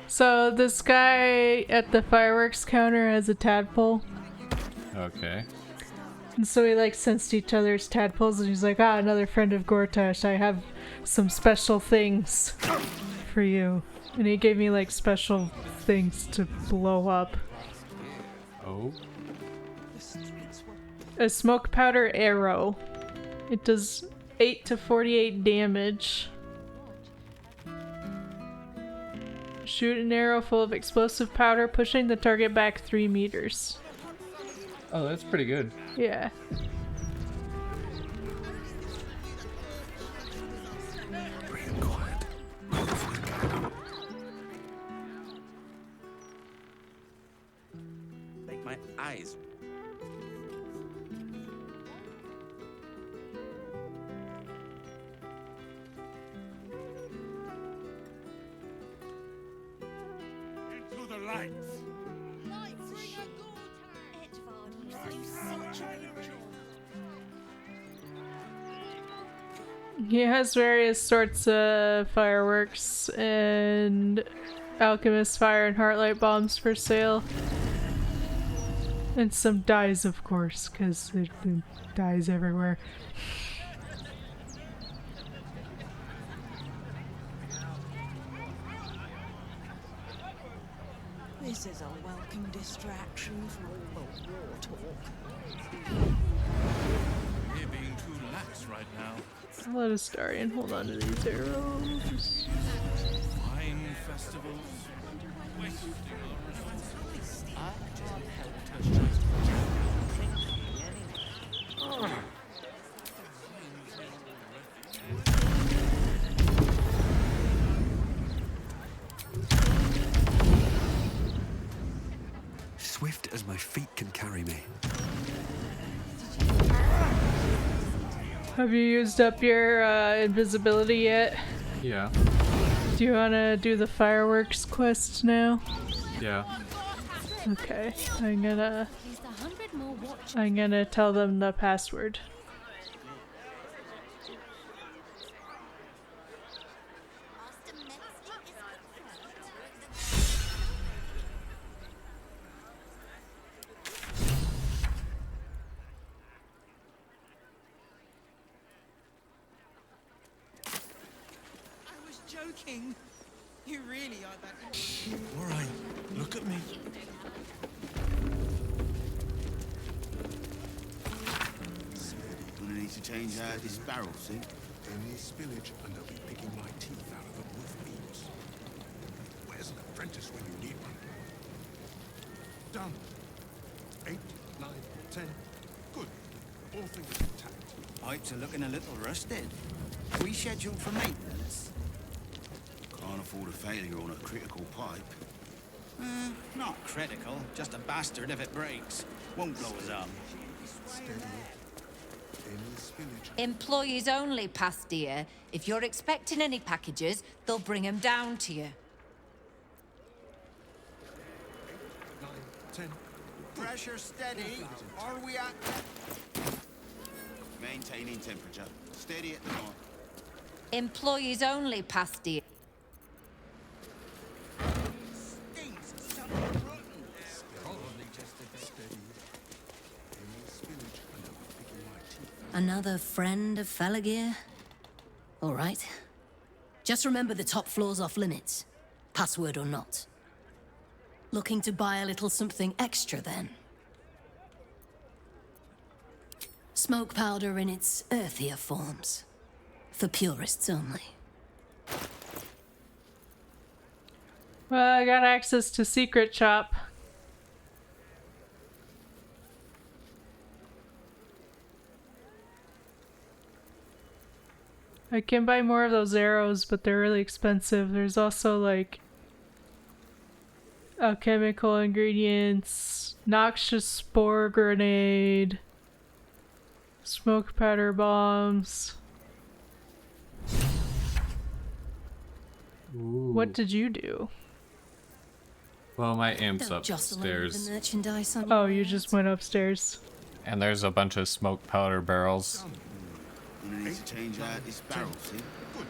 So this guy at the fireworks counter has a tadpole. Okay. And so we like sensed each other's tadpoles and he's like, ah, another friend of Gortash, I have some special things for you. And he gave me like special things to blow up. Oh? A smoke powder arrow. It does 8 to 48 damage. Shoot an arrow full of explosive powder, pushing the target back 3 meters. Oh, that's pretty good. Yeah. Make my eyes. Into the lights. He has various sorts of fireworks and alchemist fire and heartlight bombs for sale. And some dyes, of course, because there's dyes everywhere. This is a welcome distraction from all the war talk. You're being too lax right now. I'll let us start and hold on to these arrows. Fine festivals. Wasting Swift as my feet can carry me. Have you used up your invisibility yet? Yeah. Do you want to do the fireworks quest now? Yeah. Okay, I'm gonna tell them the password. joking. You really are that. All right, look at me. Gonna need to change out this barrel, see? Any spillage, and they'll be picking my teeth out of the roof beams. Where's an apprentice when you need one? Done. 8, 9, 10. Good. All things intact. Pipes are looking a little rusted. Are we scheduled for maintenance? Can't afford a failure on a critical pipe. Not critical. Just a bastard if it breaks. Won't blow us up. Steady. Any spillage. Employees only, Pastia. If you're expecting any packages, they'll bring them down to you. 9, 10. Pressure steady. Are we at... Maintaining temperature. Steady at the mark. Employees only, Pastia. Stinks of something rotten. Probably just a bit steady. Any spillage, and they'll be picking my teeth. Another friend of Felagir? All right. Just remember the top floor's off limits. Password or not. Looking to buy a little something extra, then? Smoke powder in its earthier forms. For purists only. Well, I got access to Secret Shop. I can buy more of those arrows, but they're really expensive. There's also like alchemical ingredients, noxious spore grenade, smoke powder bombs. Ooh. What did you do? Well, my aim's upstairs. Oh, you just went upstairs. And there's a bunch of smoke powder barrels. Gonna need to change out this barrel, see? Good.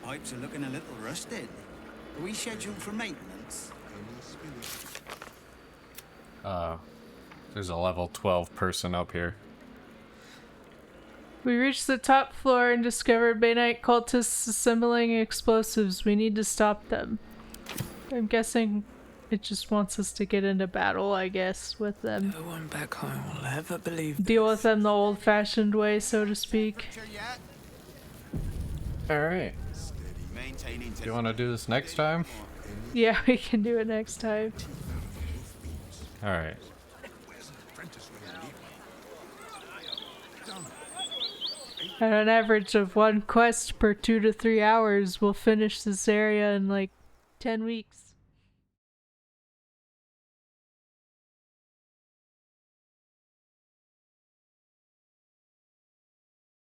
Pipes are looking a little rusted. Are we scheduled for maintenance? Any spillage. There's a level 12 person up here. We reached the top floor and discovered Bainite cultists assembling explosives. We need to stop them. I'm guessing it just wants us to get into battle, I guess, with them. No one back home will ever believe Deal with them the old-fashioned way, so to speak. Alright. Maintaining Do you want to do this next time? Yeah, we can do it next time. Alright. At an average of 1 quest per 2 to 3 hours, we'll finish this area in like 10 weeks.